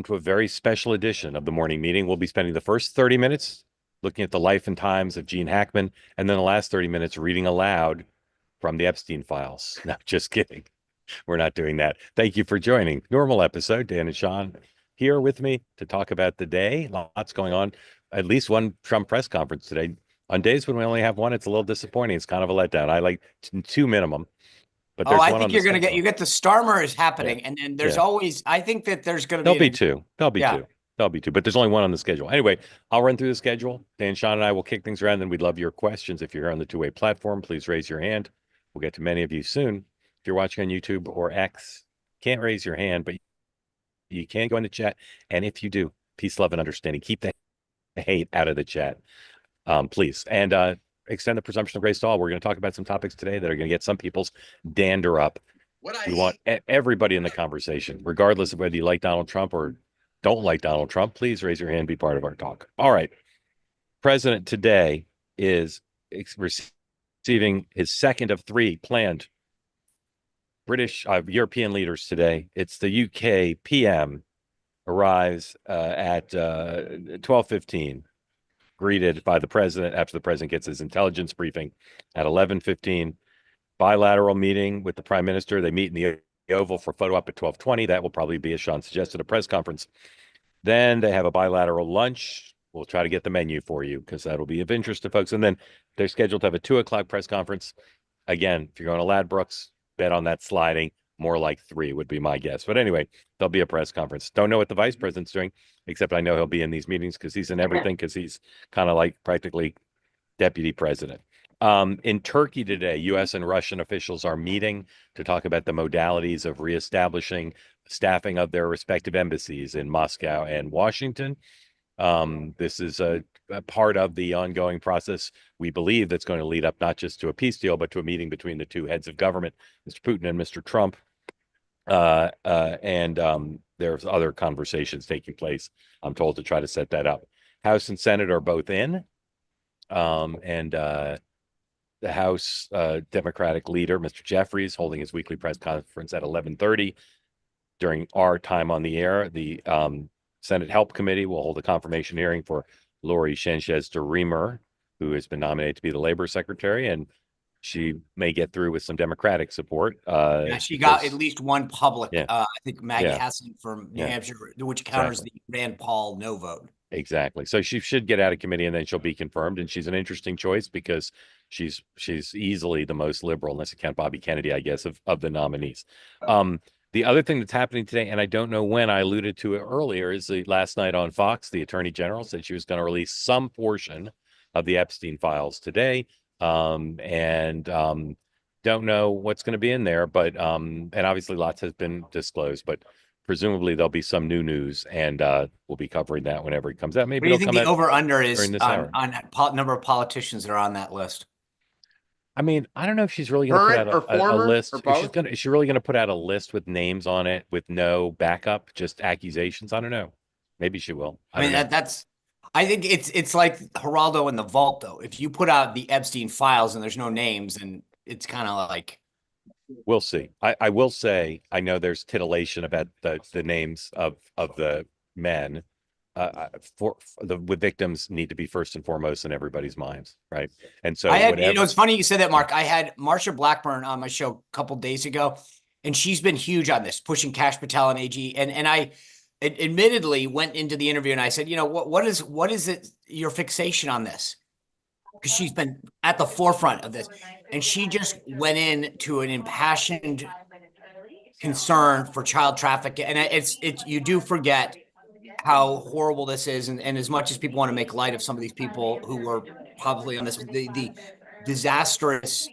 to a very special edition of the morning meeting. We'll be spending the first 30 minutes looking at the life and times of Gene Hackman, and then the last 30 minutes reading aloud from the Epstein files. No, just kidding. We're not doing that. Thank you for joining. Normal episode. Dan and Sean here with me to talk about the day. Lots going on. At least one Trump press conference today. On days when we only have one, it's a little disappointing. It's kind of a letdown. I like two minimum, but Oh, there's I one on think the you schedule. get the Starmer is Yeah, happening, and then there's yeah. always, I think that there's going to There'll be be an, two. There'll be yeah. two. There'll be two, but there's only one on the schedule. Anyway, I'll run through the schedule. Dan, Sean, and I will kick things around. Then we'd love your questions. If you're here on the two-way platform, please raise your hand. We'll get to many of you soon. If you're watching on YouTube or X, can't raise your hand, but you can go in the chat. And if you do, peace, love, and understanding. Keep the hate out of the chat, please. And extend the presumption of grace to all. We're going to talk about some topics today that are going to get some people's dander up. We want everybody in the conversation, regardless of whether you like Donald Trump or don't like Donald Trump. Please raise your hand, be part of our talk. All right. President today is receiving his second of three planned British European leaders today. It's the UK PM arrives at 12:15, greeted by the president after the president gets his intelligence briefing at 11:15. Bilateral meeting with the prime minister. They meet in the Oval for photo op at 12:20. That will probably be, as Sean suggested, a press conference. Then they have a bilateral lunch. We'll try to get the menu for you because that'll be of interest to folks. And then they're scheduled to have a 2 o'clock press conference. Again, if you're going to Ladbrokes, bet on that sliding. More like 3 would be my guess. But anyway, there'll be a press conference. Don't know what the vice president's doing, except I know he'll be in these meetings because he's in everything, because he's kind of like practically deputy president. In Turkey today, U.S. and Russian officials are meeting to talk about the modalities of reestablishing staffing of their respective embassies in Moscow and Washington. This is a part of the ongoing process, we believe, that's going to lead up not just to a peace deal, but to a meeting between the two heads of government, Mr. Putin and Mr. Trump. And there's other conversations taking place, I'm told, to try to set that up. House and Senate are both in. And the House Democratic leader, Mr. Jeffries, holding his weekly press conference at 11:30 during our time on the air. The Senate Help Committee will hold a confirmation hearing for Lori Sanchez-Durimer, who has been nominated to be the Labor Secretary, and she may get through with some Democratic support. Yeah, she got at least one public. Yeah, I think Maggie yeah, Hassan from New yeah, Hampshire, which counters exactly. the Rand Paul no vote. Exactly. So she should get out of committee and then she'll be confirmed. And she's an interesting choice because she's easily the most liberal, unless you count Bobby Kennedy, I guess, of the nominees. The other thing that's happening today, and I don't know when, I alluded to it earlier, is the last night on Fox, the Attorney General said she was going to release some portion of the Epstein files today. And don't know what's going to be in there, but and obviously lots has been disclosed, but presumably there'll be some new news, and we'll be covering that whenever it comes out. What Maybe do you it'll think come the out over under during is this hour. on number of politicians that are on that list? I mean, I don't know if she's really going to put Current out or a former or list. both? Is she really going to put out a list with names on it with no backup, just accusations? I don't know. Maybe she will. I don't know. That's. I think it's like Geraldo in the vault, though. If you put out the Epstein files and there's no names, and it's kind of like. We'll see. I will say, I know there's titillation about the names of the men. For the victims need to be first and foremost in everybody's minds, right? And so I had, whatever. it's funny you said that, Mark. I had Marsha Blackburn on my show a couple days ago, and she's been huge on this, pushing Kash Patel and AG. And I admittedly went into the interview and I said, what is it, your fixation on this? Because she's been at the forefront of this. And she just went into an impassioned concern for child trafficking. And it's you do forget how horrible this is. And as much as people want to make light of some of these people who were probably on this, the disastrous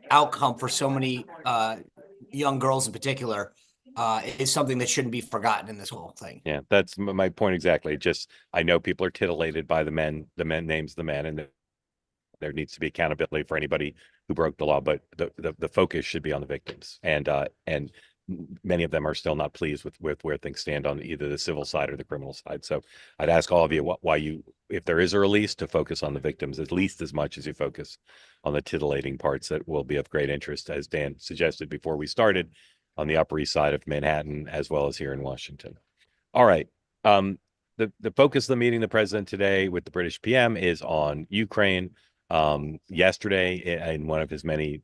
outcome for so many young girls in particular is something that shouldn't be forgotten in this whole thing. Yeah, that's my point exactly. Just, I know people are titillated by the men names of the men, and there needs to be accountability for anybody who broke the law, but the focus should be on the victims, and many of them are still not pleased with where things stand on either the civil side or the criminal side. So I'd ask all of you why you, if there is a release, to focus on the victims at least as much as you focus on the titillating parts that will be of great interest, as Dan suggested before we started, on the Upper East Side of Manhattan as well as here in Washington. All right. The focus of the meeting, the president today with the British PM is on Ukraine. Yesterday, in one of his many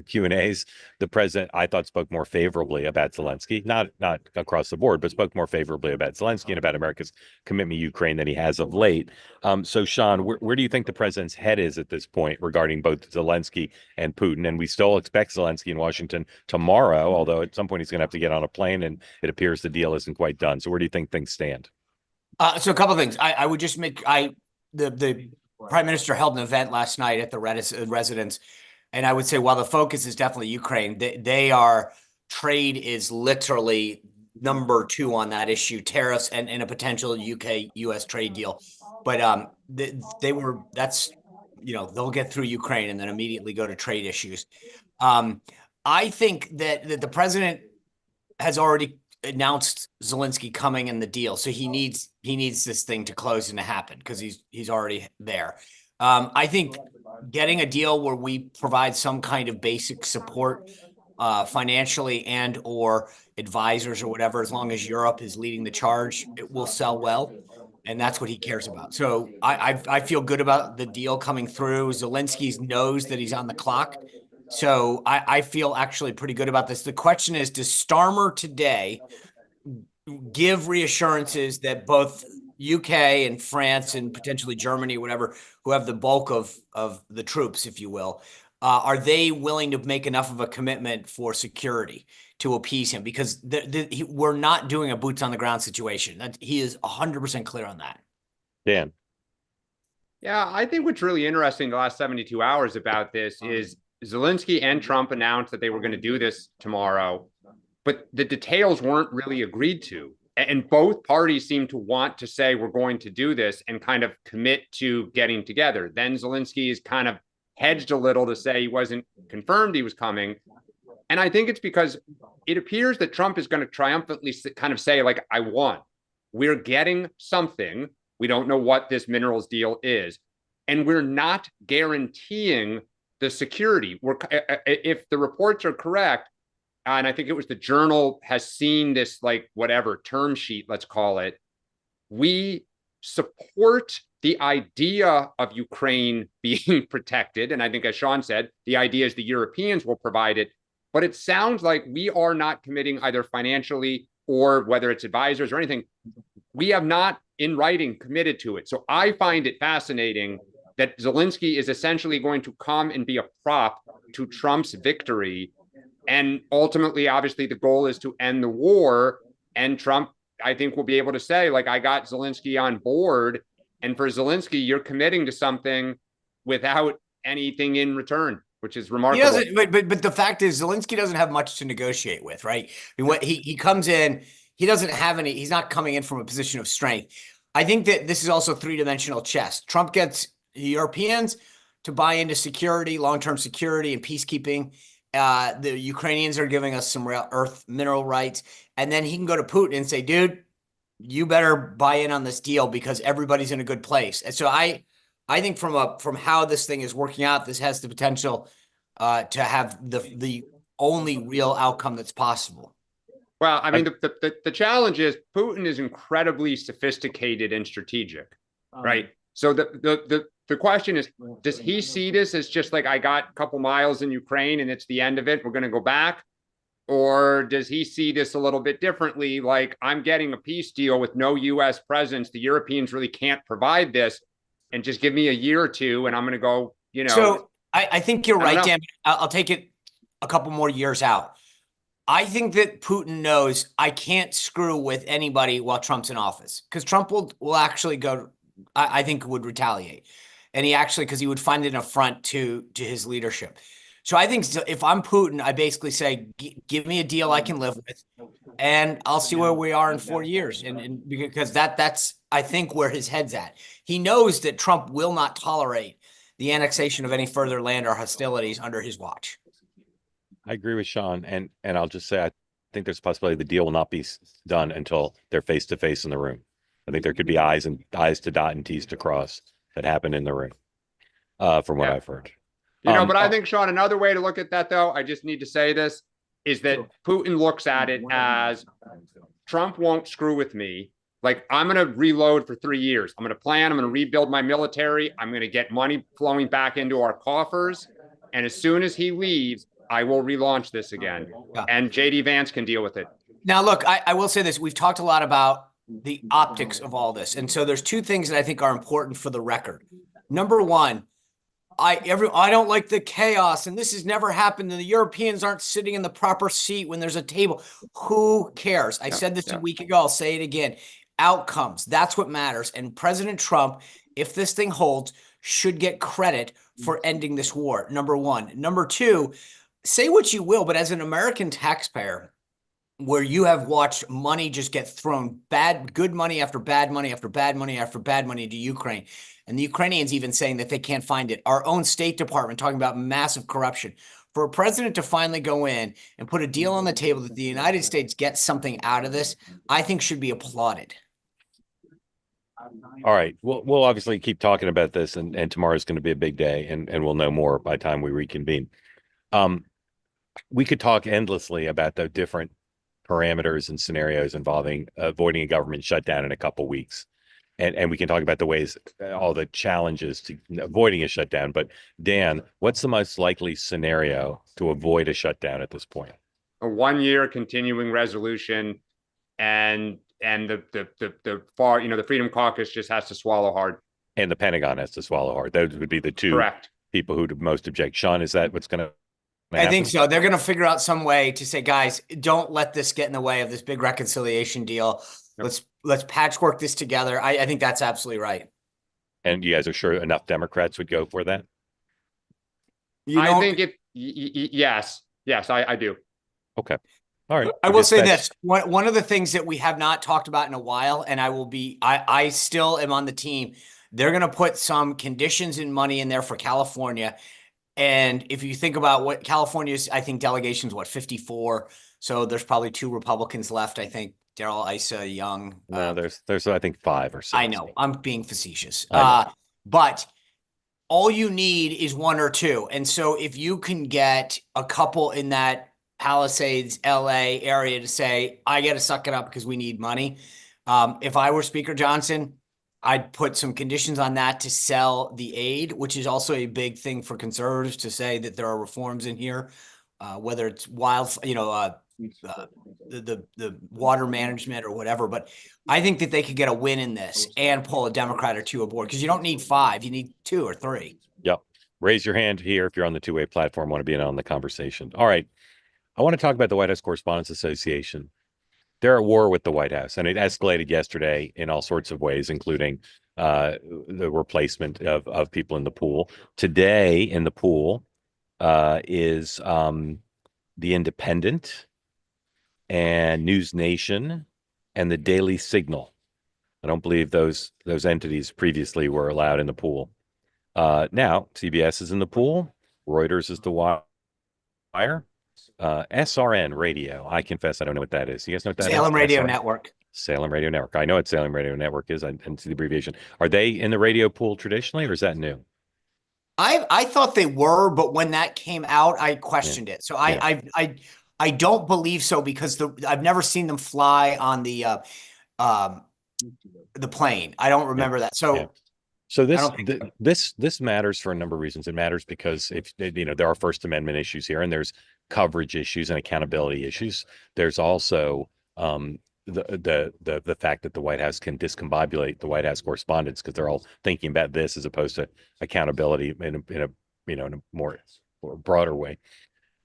Q&As, the president, I thought, spoke more favorably about Zelensky, not across the board, but spoke more favorably about Zelensky and about America's commitment to Ukraine than he has of late. So, Sean, where do you think the president's head is at this point regarding both Zelensky and Putin? And we still expect Zelensky in Washington tomorrow, although at some point he's going to have to get on a plane, and it appears the deal isn't quite done. So where do you think things stand? So a couple of things. I would just make the Prime Minister held an event last night at the residence, and I would say while the focus is definitely Ukraine, trade is literally number 2 on that issue, tariffs and a potential UK-US trade deal. But they'll get through Ukraine and then immediately go to trade issues. I think that the president has already announced Zelensky coming in the deal, so he needs this thing to close and to happen because he's already there. I think getting a deal where we provide some kind of basic support financially and or advisors or whatever, as long as Europe is leading the charge, it will sell well, and that's what he cares about. So I feel good about the deal coming through. Zelensky knows that he's on the clock, so I feel actually pretty good about this. The question is, does Starmer today give reassurances that both UK and France and potentially Germany, whatever, who have the bulk of the troops, if you will, are they willing to make enough of a commitment for security to appease him? Because we're not doing a boots on the ground situation. He is 100% clear on that. Dan. Yeah, I think what's really interesting the last 72 hours about this is Zelensky and Trump announced that they were going to do this tomorrow, but the details weren't really agreed to. And both parties seem to want to say we're going to do this and kind of commit to getting together. Then Zelensky is kind of hedged a little to say he wasn't confirmed he was coming. And I think it's because it appears that Trump is going to triumphantly kind of say, like, I won. We're getting something. We don't know what this minerals deal is. And we're not guaranteeing the security. If the reports are correct, and I think it was the Journal has seen this, like, whatever term sheet, let's call it, we support the idea of Ukraine being protected. And I think, as Sean said, the idea is the Europeans will provide it. But it sounds like we are not committing either financially or whether it's advisors or anything. We have not in writing committed to it. So I find it fascinating that Zelensky is essentially going to come and be a prop to Trump's victory. And ultimately, obviously, the goal is to end the war. And Trump, I think, will be able to say, like, I got Zelensky on board. And for Zelensky, you're committing to something without anything in return, which is remarkable. He doesn't, but the fact is, Zelensky doesn't have much to negotiate with, right? I mean, what he comes in, he doesn't have any. He's not coming in from a position of strength. I think that this is also 3-dimensional chess. Trump gets the Europeans to buy into security, long-term security, and peacekeeping. The Ukrainians are giving us some rare earth mineral rights, and then he can go to Putin and say, "Dude, you better buy in on this deal because everybody's in a good place." And so I think from how this thing is working out, this has the potential to have the only real outcome that's possible. Well, I mean, the challenge is Putin is incredibly sophisticated and strategic, right? So the question is, does he see this as just like, I got a couple miles in Ukraine and it's the end of it, we're going to go back? Or does he see this a little bit differently? Like, I'm getting a peace deal with no U.S. presence. The Europeans really can't provide this, and just give me a year or two and I'm going to go, you know. So I think you're right, Dan. I'll take it a couple more years out. I think that Putin knows I can't screw with anybody while Trump's in office, because Trump will actually go, I think, would retaliate. And because he would find it an affront to his leadership. So I think if I'm Putin, I basically say, give me a deal I can live with, and I'll see where we are in 4 years. And because that's, I think, where his head's at. He knows that Trump will not tolerate the annexation of any further land or hostilities under his watch. I agree with Sean, and I'll just say I think there's a possibility the deal will not be done until they're face to face in the room. I think there could be I's to dot and T's to cross that happen in the room, from what I've heard. You know, but I think, Sean, another way to look at that, though, I just need to say this, is that Putin looks at it as Trump won't screw with me. Like, I'm going to reload for 3 years. I'm going to plan. I'm going to rebuild my military. I'm going to get money flowing back into our coffers. And as soon as he leaves, I will relaunch this again. Yeah. And JD Vance can deal with it. Now, look, I will say this. We've talked a lot about the optics of all this. And so there's two things that I think are important for the record. Number one, I don't like the chaos, and this has never happened, and the Europeans aren't sitting in the proper seat when there's a table. Who cares? I said this a week ago. I'll say it again. Outcomes. That's what matters. And President Trump, if this thing holds, should get credit for ending this war. Number one. Number two, say what you will, but as an American taxpayer, where you have watched money just get thrown, good money after bad money after bad money after bad money to Ukraine. And the Ukrainians even saying that they can't find it. Our own State Department talking about massive corruption. For a president to finally go in and put a deal on the table that the United States gets something out of this, I think should be applauded. All right. We'll obviously keep talking about this, and tomorrow's going to be a big day, and we'll know more by the time we reconvene. We could talk endlessly about the different parameters and scenarios involving avoiding a government shutdown in a couple weeks. And we can talk about the ways, all the challenges to avoiding a shutdown. But Dan, what's the most likely scenario to avoid a shutdown at this point? A 1-year continuing resolution, and the far, the Freedom Caucus just has to swallow hard. And the Pentagon has to swallow hard. Those would be the two Correct. people who'd most object. Sean, is that what's going to happen? I think so. They're going to figure out some way to say, guys, don't let this get in the way of this big reconciliation deal. Yep. Let's patchwork this together. I think that's absolutely right. And you guys are sure enough Democrats would go for that? I think yes, I do. Okay. All right. I will say this. One of the things that we have not talked about in a while, and I still am on the team. They're going to put some conditions and money in there for California. And if you think about what California's, I think delegation's 54. So there's probably 2 Republicans left. I think Darrell Issa, Young. No, there's I think 5 or 6. I know. I'm being facetious. But all you need is 1 or 2. And so if you can get a couple in that Palisades, LA area to say, I got to suck it up because we need money. If I were Speaker Johnson, I'd put some conditions on that to sell the aid, which is also a big thing for conservatives to say that there are reforms in here, whether it's the water management or whatever. But I think that they could get a win in this and pull a Democrat or 2 aboard, because you don't need 5, you need 2 or 3. Yep. Raise your hand here if you're on the two-way platform, want to be in on the conversation. All right. I want to talk about the White House Correspondents Association. They're at war with the White House, and it escalated yesterday in all sorts of ways, including the replacement of people in the pool. Today in the pool is The Independent and News Nation and the Daily Signal. I don't believe those entities previously were allowed in the pool. Now CBS is in the pool. Reuters is the wire. SRN Radio. I confess I don't know what that is. You guys know what that is? Salem Radio SRN? Network. Salem Radio Network. I know what Salem Radio Network is. I see the abbreviation. Are they in the radio pool traditionally, or is that new? I thought they were, but when that came out, I questioned it. So I don't believe so, because I've never seen them fly on the plane. I don't remember that. So. So this matters for a number of reasons. It matters because there are First Amendment issues here, and there's coverage issues and accountability issues. There's also the fact that the White House can discombobulate the White House correspondents, because they're all thinking about this as opposed to accountability in a more broader way.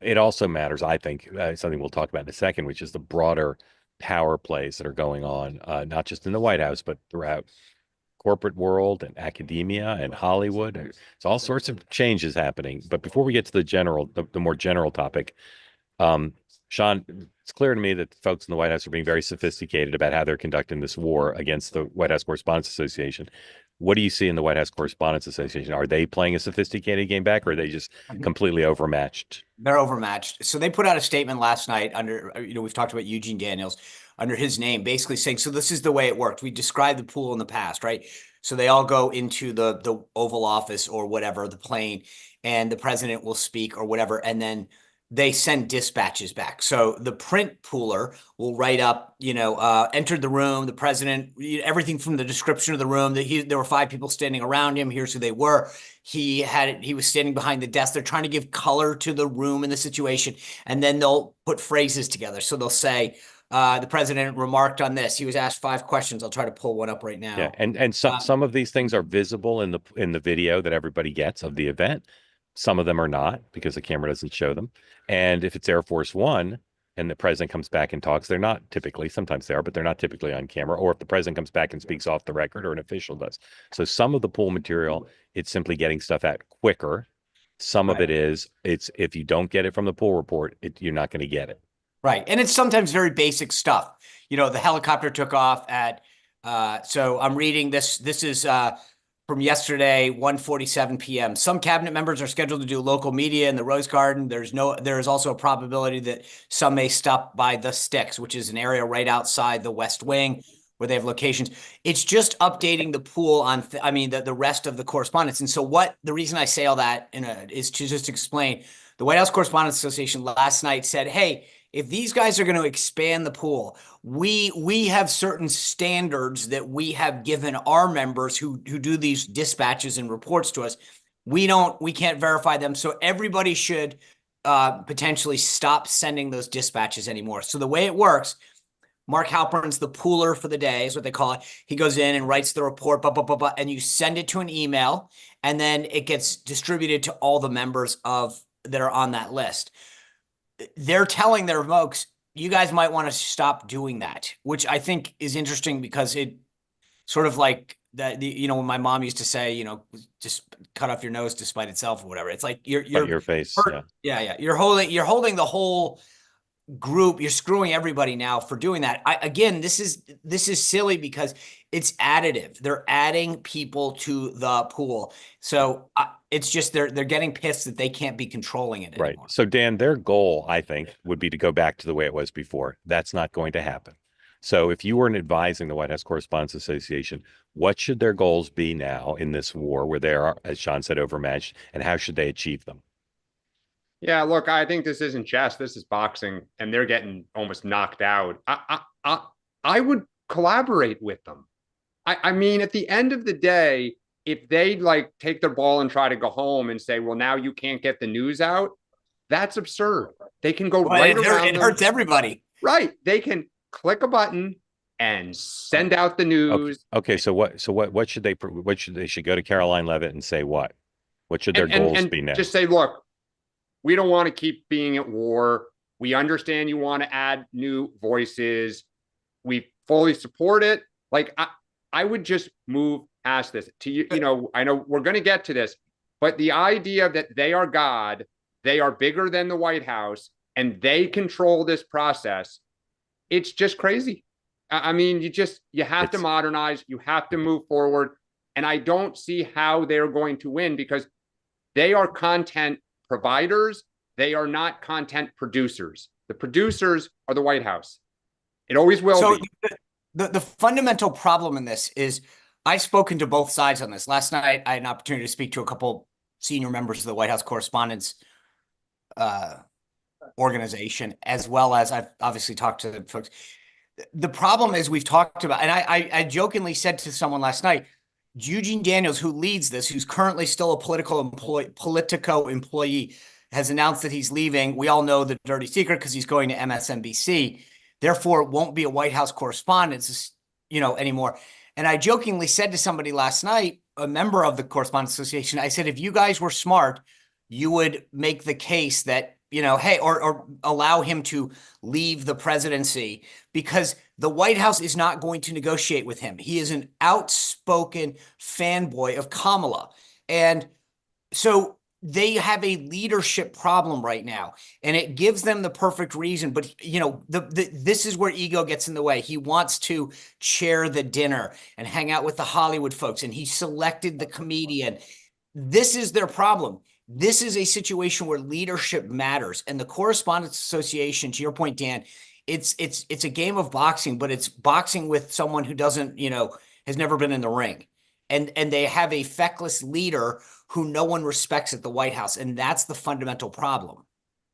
It also matters, I think, something we'll talk about in a second, which is the broader power plays that are going on, not just in the White House, but throughout corporate world and academia and Hollywood. There's all sorts of changes happening. But before we get to the more general topic, Sean, it's clear to me that folks in the White House are being very sophisticated about how they're conducting this war against the White House Correspondents Association. What do you see in the White House Correspondents Association? Are they playing a sophisticated game back, or are they just completely overmatched? They're overmatched. So they put out a statement last night under, we've talked about Eugene Daniels, under his name, basically saying, so this is the way it worked. We described the pool in the past, right? So they all go into the Oval Office or whatever, the plane, and the president will speak or whatever. And then they send dispatches back. So the print pooler will write up, entered the room, the president, everything from the description of the room, there were 5 people standing around him. Here's who they were. He was standing behind the desk. They're trying to give color to the room and the situation. And then they'll put phrases together. So they'll say, the president remarked on this. He was asked 5 questions. I'll try to pull one up right now. Yeah, and some of these things are visible in the video that everybody gets of the event. Some of them are not because the camera doesn't show them. And if it's Air Force One and the president comes back and talks, they're not typically, sometimes they are, but they're not typically on camera. Or if the president comes back and speaks off the record, or an official does. So some of the pool material, it's simply getting stuff out quicker. Some of it is, it's if you don't get it from the pool report, you're not going to get it. Right. And it's sometimes very basic stuff. The helicopter took off at, so I'm reading this. This is from yesterday, 1:47 p.m. Some cabinet members are scheduled to do local media in the Rose Garden. There is also a probability that some may stop by the Sticks, which is an area right outside the West Wing where they have locations. It's just updating the pool on, the rest of the correspondence. And so the reason I say all that is to just explain, the White House Correspondents Association last night said, hey, if these guys are going to expand the pool, we have certain standards that we have given our members who do these dispatches and reports to us. We can't verify them. So everybody should potentially stop sending those dispatches anymore. So the way it works, Mark Halperin's the pooler for the day, is what they call it. He goes in and writes the report, and you send it to an email, and then it gets distributed to all the members that are on that list. They're telling their folks, you guys might want to stop doing that, which I think is interesting because it sort of like that, when my mom used to say, just cut off your nose to spite itself or whatever. It's like your face. Yeah. You're holding the whole group. You're screwing everybody now for doing that. This is silly because it's additive. They're adding people to the pool. So it's just they're getting pissed that they can't be controlling it anymore. Right. So Dan, their goal, I think, would be to go back to the way it was before. That's not going to happen. So if you weren't advising the White House Correspondents Association, what should their goals be now in this war where they are, as Sean said, overmatched, and how should they achieve them? Yeah, look, I think this isn't chess. This is boxing, and they're getting almost knocked out. I would collaborate with them. I mean, at the end of the day, if they take their ball and try to go home and say, well, now you can't get the news out, that's absurd. They can go right around. It hurts everybody. Right. They can click a button and send out the news. Okay. So what should they should go to Caroline Leavitt and say what? What should their goals be now? Just say, look, we don't want to keep being at war. We understand you want to add new voices. We fully support it. I would just move past this. I know we're going to get to this, but the idea that they are God, they are bigger than the White House, and they control this process, it's just crazy. I mean, you have to modernize, you have to move forward. And I don't see how they're going to win because they are content providers. They are not content producers. The producers are the White House. It always will be. The fundamental problem in this is I've spoken to both sides on this. Last night, I had an opportunity to speak to a couple senior members of the White House Correspondents Organization, as well as I've obviously talked to folks. The problem is we've talked about, and I jokingly said to someone last night, Eugene Daniels, who leads this, who's currently still a Politico employee, has announced that he's leaving. We all know the dirty secret because he's going to MSNBC. Therefore, it won't be a White House correspondent, anymore. And I jokingly said to somebody last night, a member of the Correspondents Association, I said, if you guys were smart, you would make the case that, hey, or allow him to leave the presidency because the White House is not going to negotiate with him. He is an outspoken fanboy of Kamala. And so they have a leadership problem right now, and it gives them the perfect reason. But, this is where ego gets in the way. He wants to chair the dinner and hang out with the Hollywood folks, and he selected the comedian. This is their problem. This is a situation where leadership matters. And the Correspondents Association, to your point, Dan, it's a game of boxing, but it's boxing with someone who doesn't, has never been in the ring. And they have a feckless leader who no one respects at the White House. And that's the fundamental problem.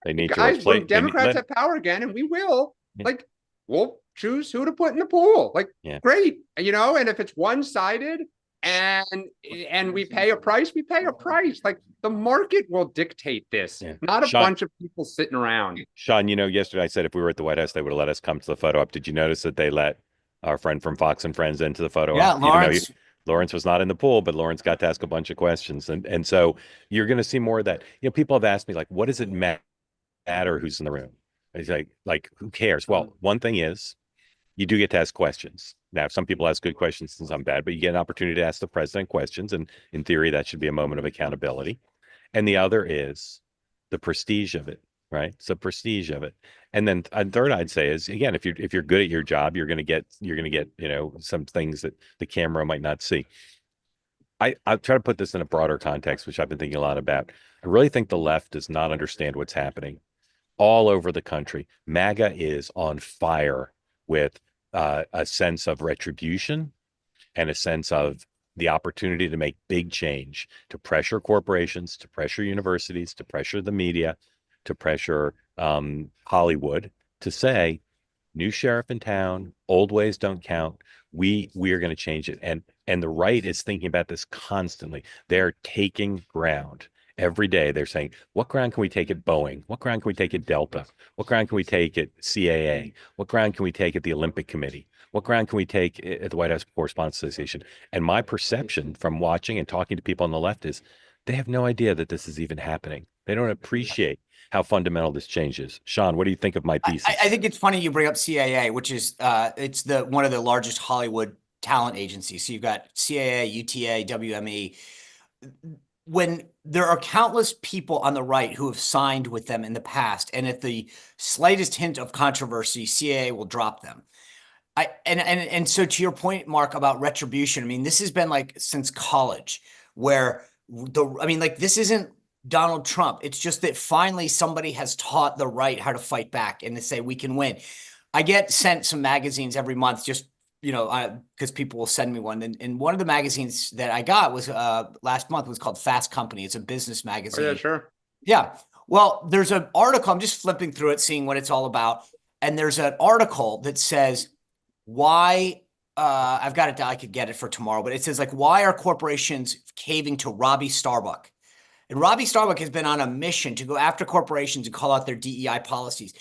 They need to Guys, replace. when Democrats have power again, and we will, like, we'll choose who to put in the pool. Like, great, and if it's one-sided and we pay a price, we pay a price. Like, the market will dictate this, not a bunch of people sitting around. Sean, yesterday I said if we were at the White House, they would have let us come to the photo op. Did you notice that they let our friend from Fox and Friends into the photo op? Lawrence. Lawrence was not in the pool, but Lawrence got to ask a bunch of questions. And so you're going to see more of that. People have asked me, like, what does it matter who's in the room? It's like, who cares? Well, one thing is you do get to ask questions. Now, some people ask good questions and some bad, but you get an opportunity to ask the president questions. And in theory, that should be a moment of accountability. And the other is the prestige of it, right? It's the prestige of it. And then a third I'd say is, again, if you're good at your job, you're going to get some things that the camera might not see. I'll try to put this in a broader context, which I've been thinking a lot about. I really think the left does not understand what's happening all over the country. MAGA is on fire with a sense of retribution and a sense of the opportunity to make big change, to pressure corporations, to pressure universities, to pressure the media, to pressure Hollywood, to say, new sheriff in town, old ways don't count. We are going to change it. And the right is thinking about this constantly. They're taking ground. Every day they're saying, what ground can we take at Boeing? What ground can we take at Delta? What ground can we take at CAA? What ground can we take at the Olympic Committee? What ground can we take at the White House Correspondents Association? And my perception from watching and talking to people on the left is they have no idea that this is even happening. They don't appreciate how fundamental this change is. Sean, what do you think of my thesis? I think it's funny you bring up CAA, which is it's one of the largest Hollywood talent agencies. So you've got CAA, UTA, WME. When there are countless people on the right who have signed with them in the past, and at the slightest hint of controversy, CAA will drop them. And so to your point, Mark, about retribution, I mean, this has been like since college, where this isn't Donald Trump. It's just that finally somebody has taught the right how to fight back and to say we can win. I get sent some magazines every month, just because people will send me one. And one of the magazines that I got was last month was called Fast Company. It's a business magazine. Oh, yeah, sure. Yeah. Well, there's an article. I'm just flipping through it, seeing what it's all about. And there's an article that says why I've got it. I could get it for tomorrow, but it says, like, why are corporations caving to Robbie Starbuck? And Robbie Starbuck has been on a mission to go after corporations and call out their DEI policies.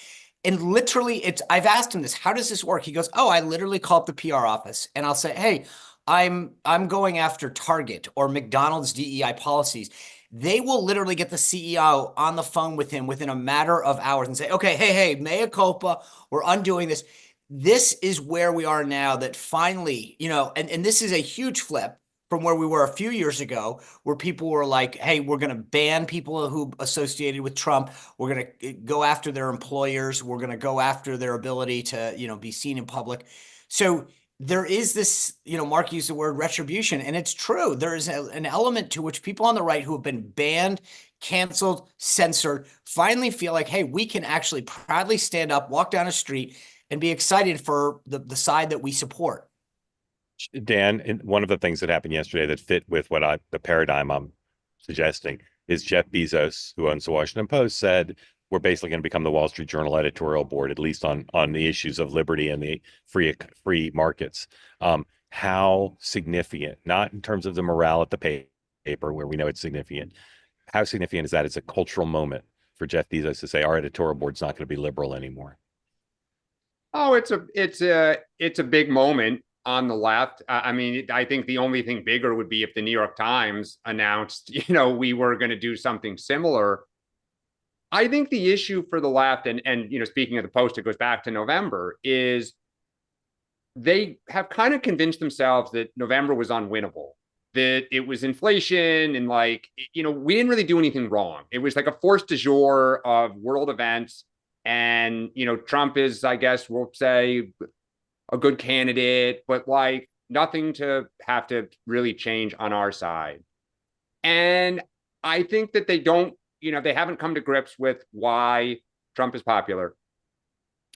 And literally, I've asked him this, how does this work? He goes, I literally call up the PR office and I'll say, hey, I'm going after Target or McDonald's DEI policies. They will literally get the CEO on the phone with him within a matter of hours and say, okay, hey, mea culpa, we're undoing this. This is where we are now, that finally, and this is a huge flip from where we were a few years ago, where people were like, hey, we're going to ban people who associated with Trump. We're going to go after their employers. We're going to go after their ability to, be seen in public. So there is this, Mark used the word retribution, and it's true. There is an element to which people on the right who have been banned, canceled, censored, finally feel like, hey, we can actually proudly stand up, walk down a street, and be excited for the side that we support. Dan, and one of the things that happened yesterday that fit with the paradigm I'm suggesting is Jeff Bezos, who owns the Washington Post, said we're basically going to become the Wall Street Journal editorial board, at least on the issues of liberty and the free markets. How significant, not in terms of the morale at the paper, where we know it's significant, how significant is that as a cultural moment for Jeff Bezos to say our editorial board's not going to be liberal anymore? Oh, it's a big moment on the left. I mean, I think the only thing bigger would be if the New York Times announced, we were going to do something similar. I think the issue for the left, and speaking of the Post, it goes back to November, is they have kind of convinced themselves that November was unwinnable, that it was inflation and we didn't really do anything wrong. It was like a force du jour of world events. And, Trump is, I guess we'll say, a good candidate, but nothing to have to really change on our side. And I think that they don't, they haven't come to grips with why Trump is popular.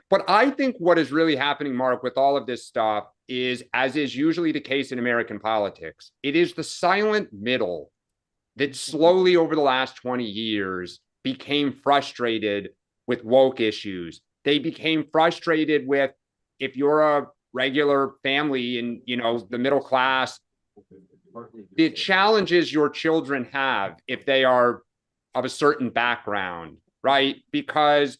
But I think what is really happening, Mark, with all of this stuff is, as is usually the case in American politics, it is the silent middle that slowly over the last 20 years became frustrated with woke issues. They became frustrated with, if you're a regular family in, the middle class, the challenges your children have if they are of a certain background, right? Because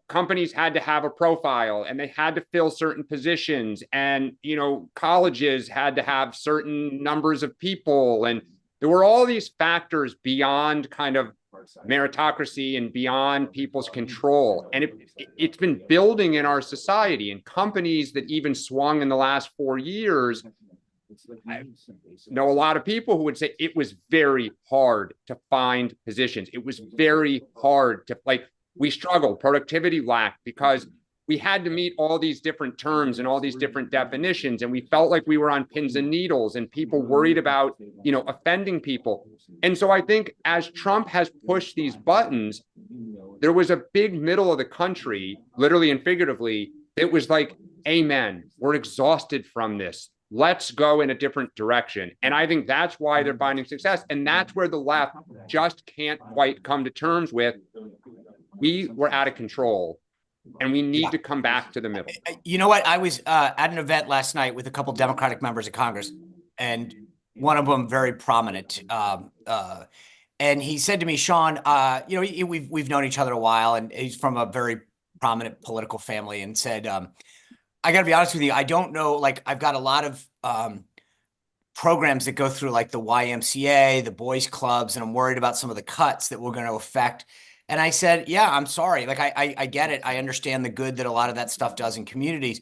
companies had to have a profile and they had to fill certain positions, and colleges had to have certain numbers of people, and there were all these factors beyond kind of meritocracy and beyond people's control. And it's been building in our society, and companies that even swung in the last 4 years. I know a lot of people who would say it was very hard to find positions. It was very hard to, we struggled, productivity lacked, because we had to meet all these different terms and all these different definitions. And we felt like we were on pins and needles, and people worried about, offending people. And so I think as Trump has pushed these buttons, there was a big middle of the country, literally and figuratively, it was like, amen, we're exhausted from this. Let's go in a different direction. And I think that's why they're finding success. And that's where the left just can't quite come to terms with, we were out of control and we need to come back to the middle. You know what? I was at an event last night with a couple Democratic members of Congress, and one of them very prominent. And he said to me, Sean, we've known each other a while, and he's from a very prominent political family, and said, I got to be honest with you, I don't know, I've got a lot of programs that go through the YMCA, the boys clubs, and I'm worried about some of the cuts that we're going to affect. And I said, yeah, I'm sorry. I get it. I understand the good that a lot of that stuff does in communities.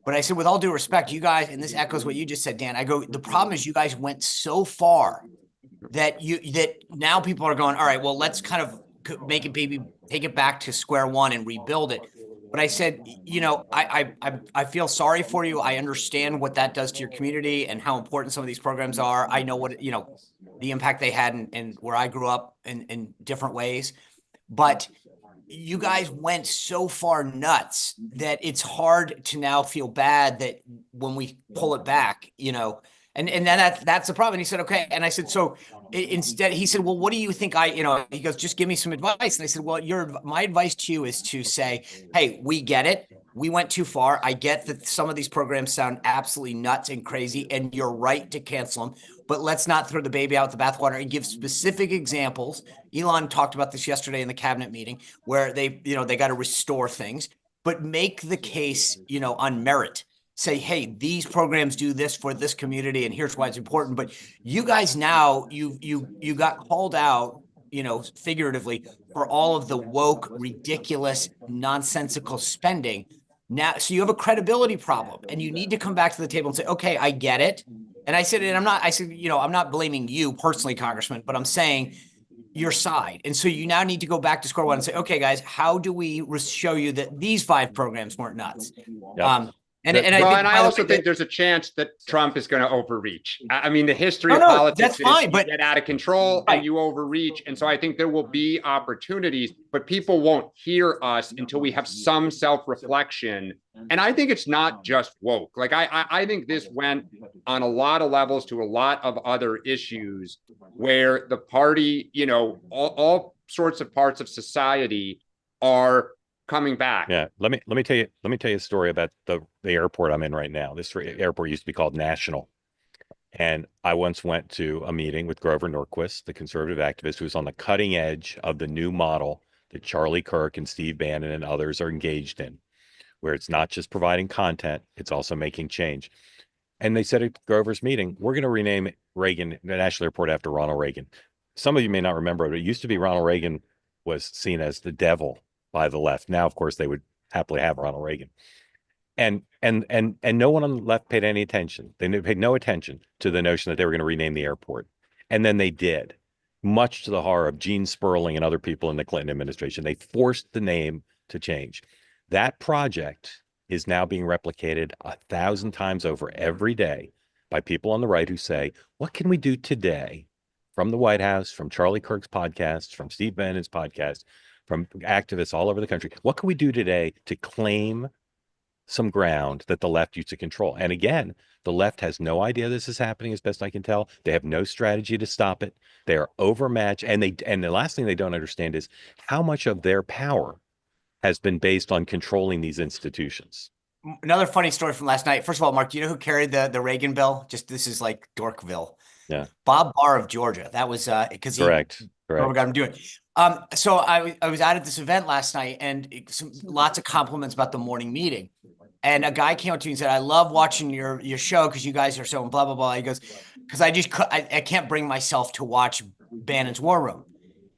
But I said, with all due respect, you guys, and this echoes what you just said, Dan, I go, the problem is you guys went so far that now people are going, all right, well, let's kind of make it, maybe take it back to square one and rebuild it. But I said, I feel sorry for you. I understand what that does to your community and how important some of these programs are. I know what, the impact they had in where I grew up in different ways. But you guys went so far nuts that it's hard to now feel bad that when we pull it back, and then that's the problem. And he said, okay. And I said, so instead, he said, well, what do you think he goes, just give me some advice. And I said, well, my advice to you is to say, hey, we get it. We went too far. I get that some of these programs sound absolutely nuts and crazy, and you're right to cancel them, but let's not throw the baby out with the bathwater and give specific examples. Elon talked about this yesterday in the cabinet meeting, where they got to restore things, but make the case, on merit. Say, hey, these programs do this for this community, and here's why it's important. But you guys now, you got called out, figuratively, for all of the woke, ridiculous, nonsensical spending. Now, so you have a credibility problem, and you need to come back to the table and say, okay, I get it. And I said, I'm not blaming you personally, Congressman, but I'm saying your side. And so you now need to go back to square one and say, okay, guys, how do we show you that these 5 programs weren't nuts? Yep. I also think there's a chance that Trump is going to overreach. I mean, the history of politics is you get out of control and you overreach. And so I think there will be opportunities, but people won't hear us until we have some self-reflection. And I think it's not just woke. I think this went on a lot of levels to a lot of other issues where the party, all sorts of parts of society are coming back. Yeah, let me tell you a story about the airport I'm in right now. This airport used to be called National, and I once went to a meeting with Grover Norquist, the conservative activist who was on the cutting edge of the new model that Charlie Kirk and Steve Bannon and others are engaged in, where it's not just providing content, it's also making change. And they said at Grover's meeting, we're going to rename Reagan, the National Airport, after Ronald Reagan. Some of you may not remember, but it used to be Ronald Reagan was seen as the devil by the left. Now, of course, they would happily have Ronald Reagan. And no one on the left paid any attention. They paid no attention to the notion that they were going to rename the airport. And then they did, much to the horror of Gene Sperling and other people in the Clinton administration. They forced the name to change. That project is now being replicated 1,000 times over every day by people on the right who say, what can we do today from the White House, from Charlie Kirk's podcast, from Steve Bannon's podcast, from activists all over the country? What can we do today to claim some ground that the left used to control. And again, the left has no idea this is happening, as best I can tell. They have no strategy to stop it. They are overmatched. And the last thing they don't understand is how much of their power has been based on controlling these institutions. Another funny story from last night. First of all, Mark, do you know who carried the Reagan bill? Just this is like Dorkville. Yeah. Bob Barr of Georgia. That was because he Correct. got him doing. So I was out at this event last night, and lots of compliments about the morning meeting. And a guy came up to me and said, "I love watching your show because you guys are so blah blah blah." He goes, "Because I can't bring myself to watch Bannon's War Room."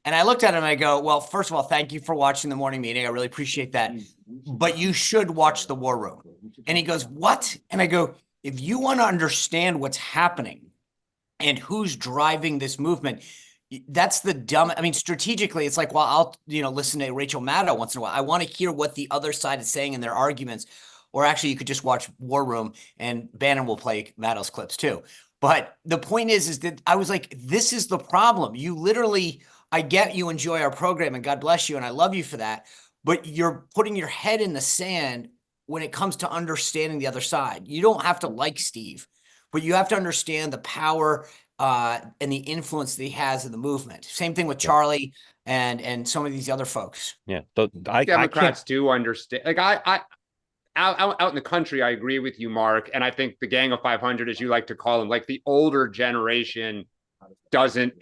And I looked at him and I go, "Well, first of all, thank you for watching the morning meeting. I really appreciate that. But you should watch the War Room." And he goes, "What?" And I go, "If you want to understand what's happening and who's driving this movement, that's the dumb. I mean, strategically, it's like, well, I'll listen to Rachel Maddow once in a while. I want to hear what the other side is saying in their arguments. Or actually, you could just watch War Room, and Bannon will play Maddow's clips too. But the point is that I was like, this is the problem. You literally, I get you enjoy our program, and God bless you, and I love you for that. But you're putting your head in the sand when it comes to understanding the other side. You don't have to like Steve, but you have to understand the power and the influence that he has in the movement. Same thing with Charlie and some of these other folks. Yeah, Democrats do understand. Like out in the country, I agree with you, Mark. And I think the Gang of 500, as you like to call them, like the older generation doesn't,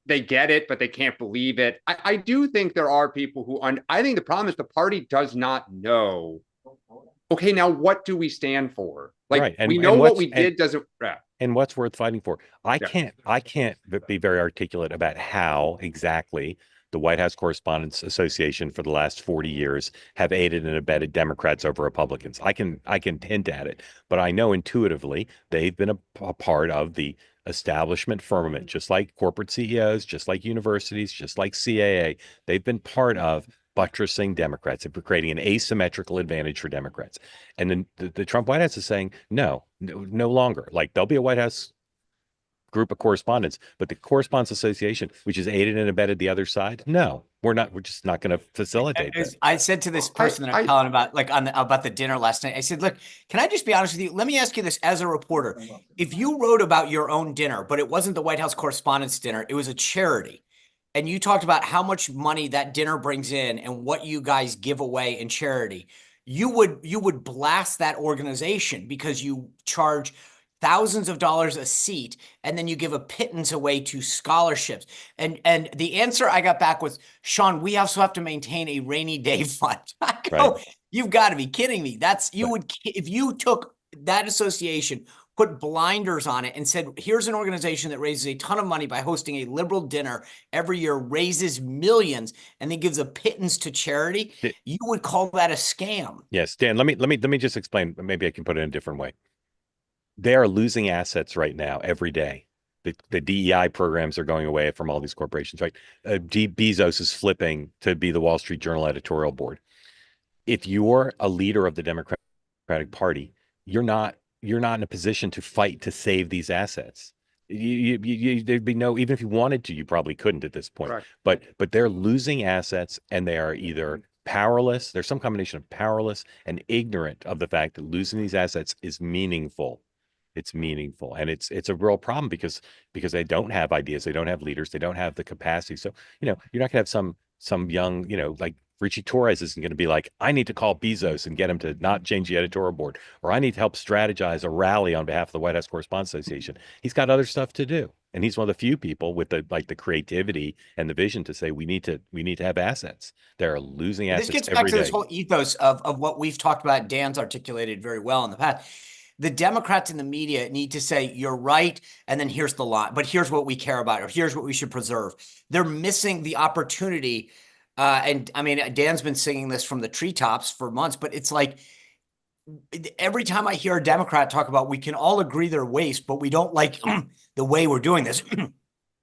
they get it, but they can't believe it. I do think there are people who, I think the problem is the party does not know, okay, now what do we stand for? Like, right. We know what we did doesn't. And what's worth fighting for? I can't be very articulate about how exactly the White House Correspondents Association for the last 40 years have aided and abetted Democrats over Republicans. I can hint at it, but I know intuitively they've been a part of the establishment firmament, just like corporate CEOs, just like universities, just like CAA. They've been part of buttressing Democrats and creating an asymmetrical advantage for Democrats. And then the Trump White House is saying, no longer. Like, there'll be a White House group of correspondents, but the Correspondents Association, which has aided and abetted the other side, no, we're just not going to facilitate that. I said to this person that I'm telling about, like about the dinner last night, I said, look, can I just be honest with you? Let me ask you this as a reporter. If you wrote about your own dinner, but it wasn't the White House Correspondents' dinner, it was a charity, and you talked about how much money that dinner brings in and what you guys give away in charity, you would blast that organization because you charge thousands of dollars a seat, and then you give a pittance away to scholarships. And the answer I got back was, Sean, we also have to maintain a rainy day fund. I go, right. You've got to be kidding me. If you took that association, put blinders on it and said, here's an organization that raises a ton of money by hosting a liberal dinner every year, raises millions, and then gives a pittance to charity, you would call that a scam. Yes, Dan, let me just explain. Maybe I can put it in a different way. They are losing assets right now every day. The DEI programs are going away from all these corporations, right? Bezos is flipping to be the Wall Street Journal editorial board. If you're a leader of the Democratic Party, you're not in a position to fight to save these assets. There'd be no, even if you wanted to, you probably couldn't at this point. Right. But they're losing assets, and they are either powerless. There's some combination of powerless and ignorant of the fact that losing these assets is meaningful. It's meaningful, and it's a real problem because they don't have ideas, they don't have leaders, they don't have the capacity. So you're not gonna have some young, like Richie Torres isn't going to be like, I need to call Bezos and get him to not change the editorial board, or I need to help strategize a rally on behalf of the White House Correspondents Association. He's got other stuff to do, and he's one of the few people with the creativity and the vision to say we need to have assets. They're losing assets. This gets back to this whole ethos of what we've talked about. Dan's articulated very well in the past. The Democrats in the media need to say, you're right, and then here's the line, but here's what we care about, or here's what we should preserve. They're missing the opportunity. And I mean, Dan's been singing this from the treetops for months, but it's like every time I hear a Democrat talk about we can all agree they're waste, but we don't like the way we're doing this.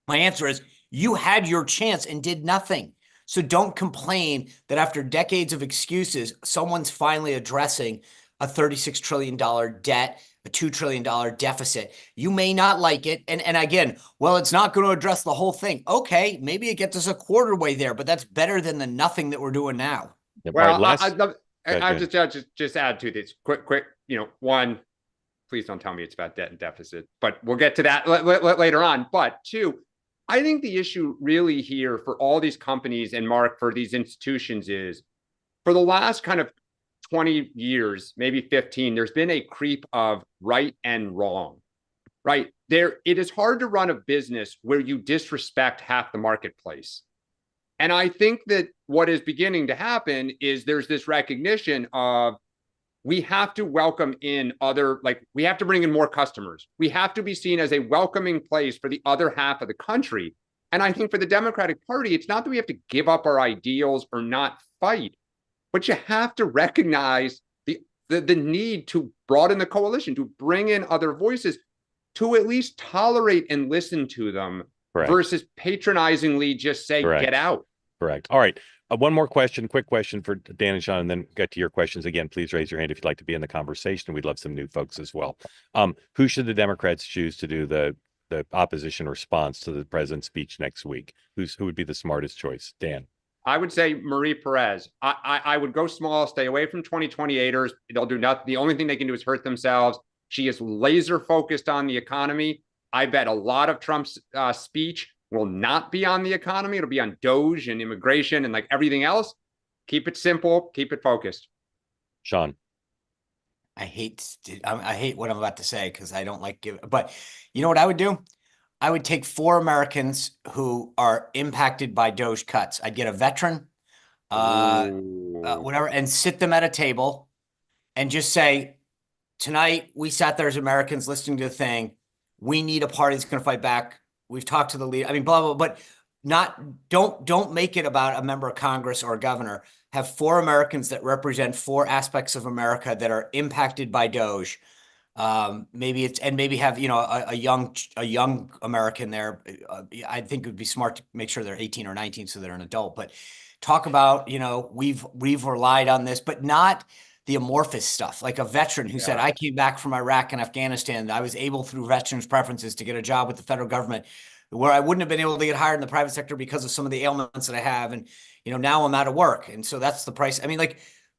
My answer is, you had your chance and did nothing. So don't complain that after decades of excuses, someone's finally addressing a $36 trillion debt, a $2 trillion deficit. You may not like it. And again, well, it's not going to address the whole thing. Okay, maybe it gets us a quarter way there, but that's better than the nothing that we're doing now. Well, I'll just add to this quick. One, please don't tell me it's about debt and deficit, but we'll get to that later on. But two, I think the issue really here for all these companies and Mark, for these institutions, is for the last kind of 20 years, maybe 15, there's been a creep of right and wrong, right? It is hard to run a business where you disrespect half the marketplace. And I think that what is beginning to happen is there's this recognition of we have to welcome in we have to bring in more customers. We have to be seen as a welcoming place for the other half of the country. And I think for the Democratic Party, it's not that we have to give up our ideals or not fight, but you have to recognize the need to broaden the coalition, to bring in other voices, to at least tolerate and listen to them. Correct. Versus patronizingly just say, Correct. Get out. Correct. All right. One more question, quick question for Dan and Sean, and then get to your questions. Again, please raise your hand if you'd like to be in the conversation. We'd love some new folks as well. Who should the Democrats choose to do the opposition response to the president's speech next week? Who would be the smartest choice? Dan. I would say Marie Perez. I would go small, stay away from 2028ers. They'll do nothing. The only thing they can do is hurt themselves. She is laser focused on the economy. I bet a lot of Trump's speech will not be on the economy. It'll be on DOGE and immigration and like everything else. Keep it simple. Keep it focused. Sean. I hate what I'm about to say because I don't like but you know what I would do? I would take 4 Americans who are impacted by DOGE cuts. I'd get a veteran, whatever, and sit them at a table and just say, tonight we sat there as Americans listening to the thing. We need a party that's going to fight back. We've talked to the leader. I mean, blah, blah, blah, but don't make it about a member of Congress or a governor. Have 4 Americans that represent 4 aspects of America that are impacted by DOGE. Maybe have, a young American there. I think it would be smart to make sure they're 18 or 19 so they're an adult, but talk about, we've relied on this, but not the amorphous stuff, like a veteran who said, I came back from Iraq and Afghanistan. I was able through veterans preferences to get a job with the federal government where I wouldn't have been able to get hired in the private sector because of some of the ailments that I have. And, now I'm out of work. And so that's the price. I mean,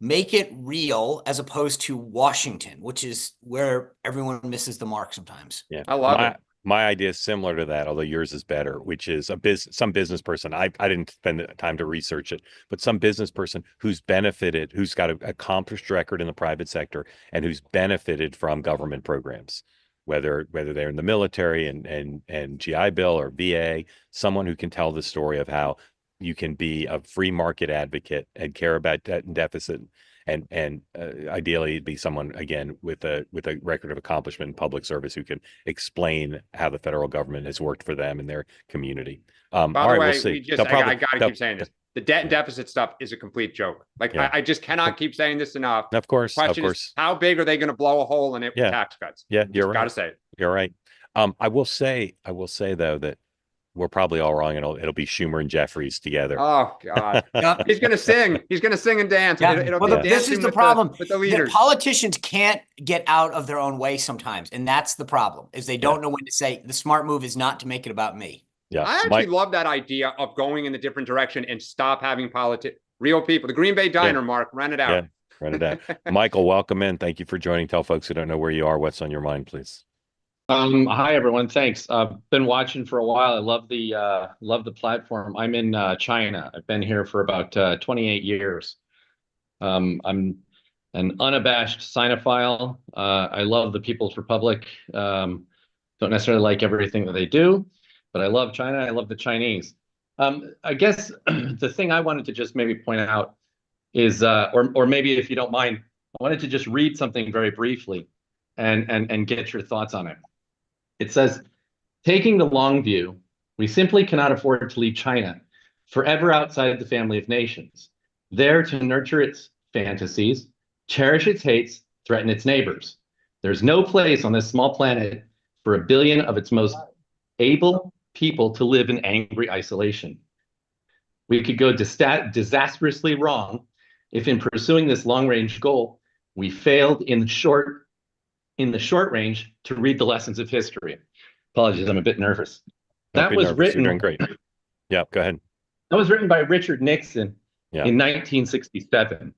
make it real as opposed to Washington, which is where everyone misses the mark sometimes. Yeah. I love it. My idea is similar to that, although yours is better, which is some business person. I didn't spend the time to research it, but some business person who's benefited, who's got an accomplished record in the private sector and who's benefited from government programs, whether they're in the military and GI Bill or VA, someone who can tell the story of how you can be a free market advocate and care about debt and deficit. And ideally be someone, again, with a record of accomplishment in public service who can explain how the federal government has worked for them and their community. By the way, we'll see. I got to keep saying this. The debt and deficit stuff is a complete joke. I just cannot keep saying this enough. Of course. The question is, how big are they going to blow a hole in it with tax cuts? Yeah, you're right. Got to say it. You're right. I will say though that we're probably all wrong, and it'll be Schumer and Jeffries together. Oh God, he's gonna sing. He's gonna sing and dance. Yeah. This is the problem. With the leaders, politicians can't get out of their own way sometimes, and that's the problem. Is they don't know when to say. The smart move is not to make it about me. Yeah, I actually love that idea of going in a different direction and stop having real people. The Green Bay Diner, Mark, rent it out. Yeah, rent it out. Michael, welcome in. Thank you for joining. Tell folks who don't know where you are what's on your mind, please. Hi everyone. Thanks. I've been watching for a while. I love the platform. I'm in China. I've been here for about 28 years. I'm an unabashed Sinophile. I love the People's Republic. Don't necessarily like everything that they do, but I love China. I love the Chinese. I guess the thing I wanted to just maybe point out is, or maybe if you don't mind, I wanted to just read something very briefly and get your thoughts on it. It says, taking the long view, we simply cannot afford to leave China forever outside the family of nations, there to nurture its fantasies, cherish its hates, threaten its neighbors. There's no place on this small planet for 1 billion of its most able people to live in angry isolation. We could go disastrously wrong if in pursuing this long-range goal, we failed in the short range to read the lessons of history. Apologies, I'm a bit nervous. That was written. You're doing great. Yeah, go ahead. That was written by Richard Nixon in 1967.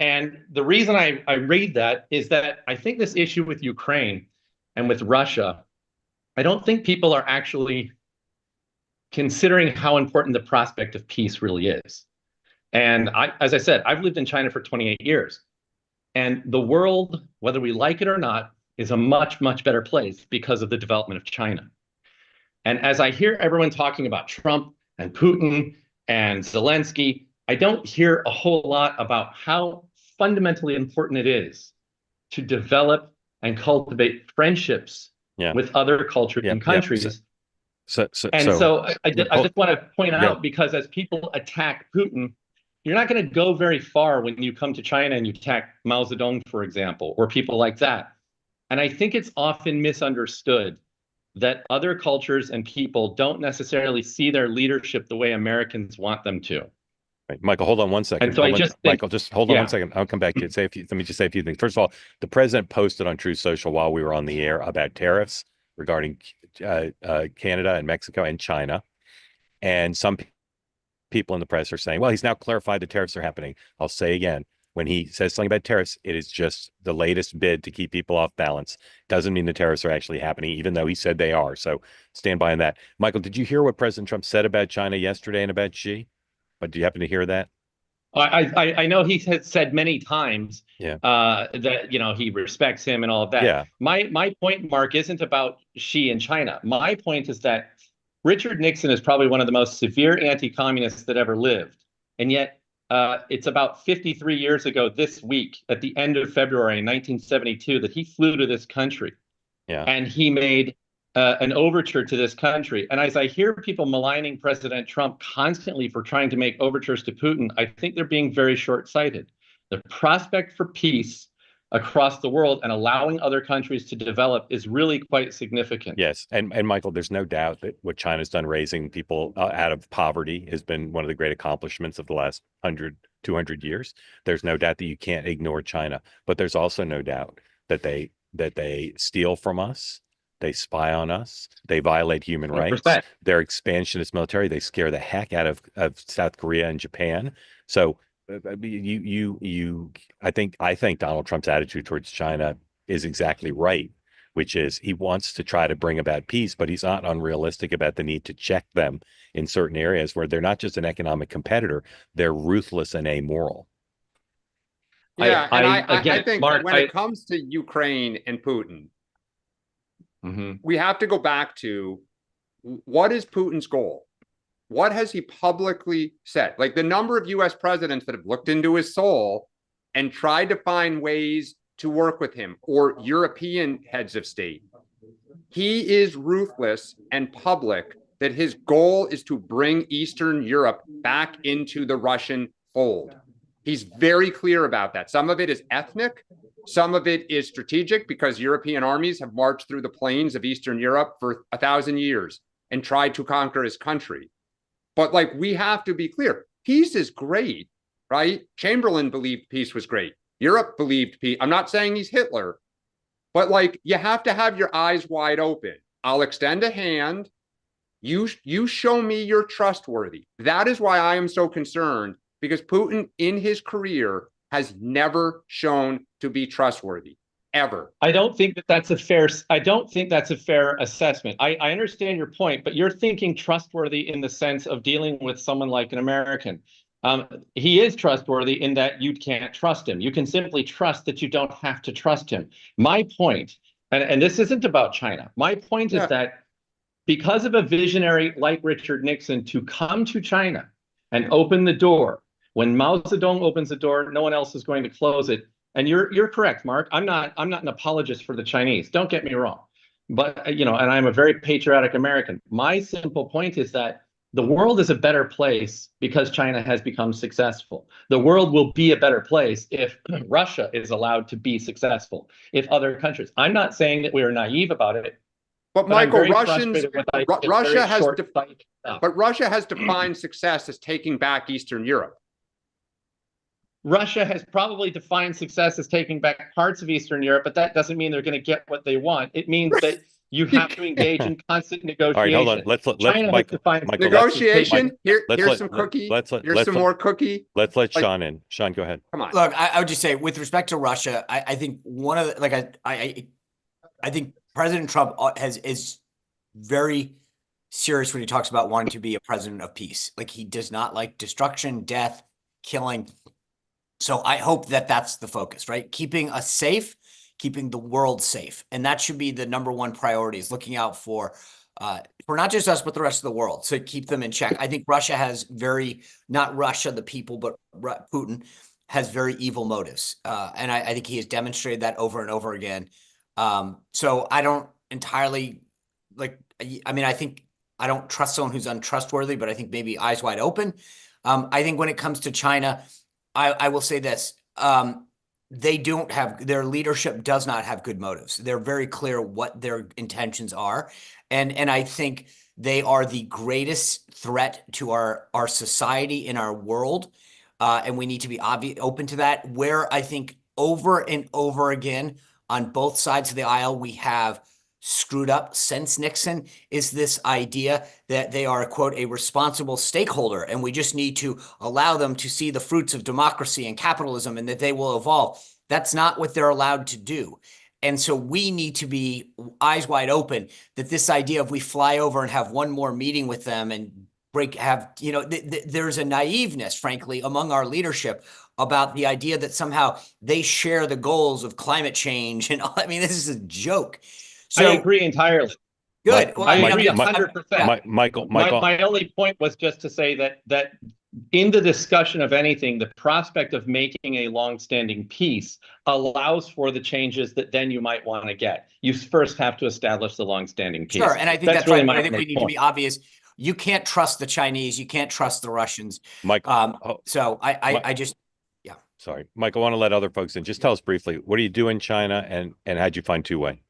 And the reason I read that is that I think this issue with Ukraine and with Russia, I don't think people are actually considering how important the prospect of peace really is. And as I said, I've lived in China for 28 years. And the world, whether we like it or not, is a much, much better place because of the development of China. And as I hear everyone talking about Trump and Putin and Zelensky, I don't hear a whole lot about how fundamentally important it is to develop and cultivate friendships with other cultures and countries. So I just want to point out, because as people attack Putin, you're not going to go very far when you come to China and you attack Mao Zedong, for example, or people like that. And I think it's often misunderstood that other cultures and people don't necessarily see their leadership the way Americans want them to. Right. Michael, hold on one second. And so Michael, just hold on 1 second. I'll come back to it. Let me just say a few things. First of all, the president posted on Truth Social while we were on the air about tariffs regarding Canada and Mexico and China. And some people in the press are saying, well, he's now clarified the tariffs are happening. I'll say again, when he says something about tariffs, it is just the latest bid to keep people off balance. Doesn't mean the tariffs are actually happening, even though he said they are. So stand by on that. Michael, did you hear what President Trump said about China yesterday and about Xi? But do you happen to hear that? I know he has said many times that, you know, he respects him and all of that. Yeah. My point, Mark, isn't about Xi and China. My point is that Richard Nixon is probably one of the most severe anti-communists that ever lived. And yet it's about 53 years ago this week, at the end of February 1972, that he flew to this country. Yeah. And he made an overture to this country. And as I hear people maligning President Trump constantly for trying to make overtures to Putin, I think they're being very short-sighted. The prospect for peace across the world and allowing other countries to develop is really quite significant. Yes. And Michael, there's no doubt that what China's done, raising people out of poverty, has been one of the great accomplishments of the last 100, 200 years. There's no doubt that you can't ignore China, but there's also no doubt that they steal from us. They spy on us. They violate human rights. 100%. Their expansionist military. They scare the heck out of South Korea and Japan. So I think Donald Trump's attitude towards China is exactly right, which is he wants to try to bring about peace, but he's not unrealistic about the need to check them in certain areas where they're not just an economic competitor, they're ruthless and amoral. Yeah, I think Mark, when it comes to Ukraine and Putin, we have to go back to what is Putin's goal? What has he publicly said? Like the number of US presidents that have looked into his soul and tried to find ways to work with him, or European heads of state. He is ruthless and public that his goal is to bring Eastern Europe back into the Russian fold. He's very clear about that. Some of it is ethnic. Some of it is strategic, because European armies have marched through the plains of Eastern Europe for 1,000 years and tried to conquer his country. But like, we have to be clear. Peace is great, right? Chamberlain believed peace was great. Europe believed peace. I'm not saying he's Hitler, but like, you have to have your eyes wide open. I'll extend a hand. You show me you're trustworthy. That is why I am so concerned, because Putin in his career has never shown to be trustworthy, ever. I don't think that's a fair assessment. I understand your point, but you're thinking trustworthy in the sense of dealing with someone like an American. He is trustworthy in that you can't trust him. You can simply trust that you don't have to trust him. My point, and this isn't about China, my point is that because of a visionary like Richard Nixon to come to China and open the door, when Mao Zedong opens the door, no one else is going to close it. And you're correct, Mark. I'm not an apologist for the Chinese. Don't get me wrong. But, you know, and I'm a very patriotic American. My simple point is that the world is a better place because China has become successful. The world will be a better place if Russia is allowed to be successful, if other countries. I'm not saying that we are naive about it. But Michael, Russia has defined success as taking back Eastern Europe. Russia has probably defined success as taking back parts of Eastern Europe, but that doesn't mean they're going to get what they want. It means that You have to engage in constant All right, hold on. negotiation. Let's China has to find Michael, Negotiation. Here's let some let cookie. let's let Here's let's some let, more cookie. let's let Like- Sean in. Sean, go ahead. Come on. Look, I would just say with respect to Russia, I think one of the, like I think President Trump is very serious when he talks about wanting to be a president of peace. Like he does not like destruction, death, killing. So I hope that that's the focus, right? Keeping us safe, keeping the world safe, and that should be the number one priority. Is looking out for not just us but the rest of the world, to keep them in check. I think Russia has not Russia the people, but Putin has very evil motives, and I think he has demonstrated that over and over again. So I don't entirely I think I don't trust someone who's untrustworthy, but I think maybe eyes wide open. I think when it comes to China, I will say this. Their leadership does not have good motives. They're very clear what their intentions are. And I think they are the greatest threat to our society in our world. And we need to be open to that. Where I think over and over again on both sides of the aisle, we have screwed up since Nixon is this idea that they are, quote, a responsible stakeholder, and we just need to allow them to see the fruits of democracy and capitalism and that they will evolve. That's not what they're allowed to do. And so we need to be eyes wide open that this idea of we fly over and have one more meeting with them and there's a naiveness, frankly, among our leadership about the idea that somehow they share the goals of climate change. And I mean, this is a joke. So, I agree entirely. Good. I agree 100%. Michael. My only point was just to say that in the discussion of anything, the prospect of making a long-standing peace allows for the changes that then you might want to get. You first have to establish the long-standing peace. Sure, and I think that's really right. I think we need to be obvious. You can't trust the Chinese. You can't trust the Russians. Michael. So I just, yeah. Sorry, Michael. I want to let other folks in. Just tell us briefly, what do you do in China, and how'd you find two-way?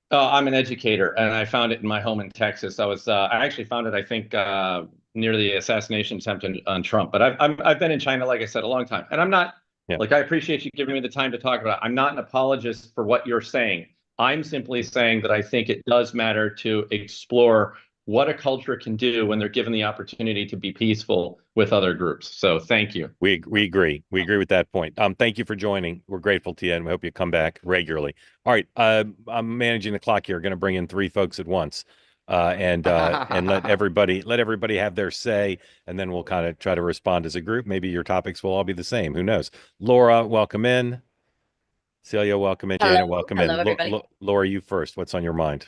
I'm an educator, and I found it in my home in Texas. I actually found it, I think, near the assassination attempt on Trump. But I've been in China, like I said, a long time, and I'm not like, I appreciate you giving me the time to talk about it. I'm not an apologist for what you're saying. I'm simply saying that I think it does matter to explore what a culture can do when they're given the opportunity to be peaceful with other groups. So thank you. We agree. We agree with that point. Thank you for joining. We're grateful to you, and we hope you come back regularly. All right. I'm managing the clock here. Going to bring in three folks at once, and let everybody have their say, and then we'll kind of try to respond as a group. Maybe your topics will all be the same. Who knows? Laura, welcome in. Celia, welcome in. Janet, welcome in. Everybody. Laura, you first. What's on your mind?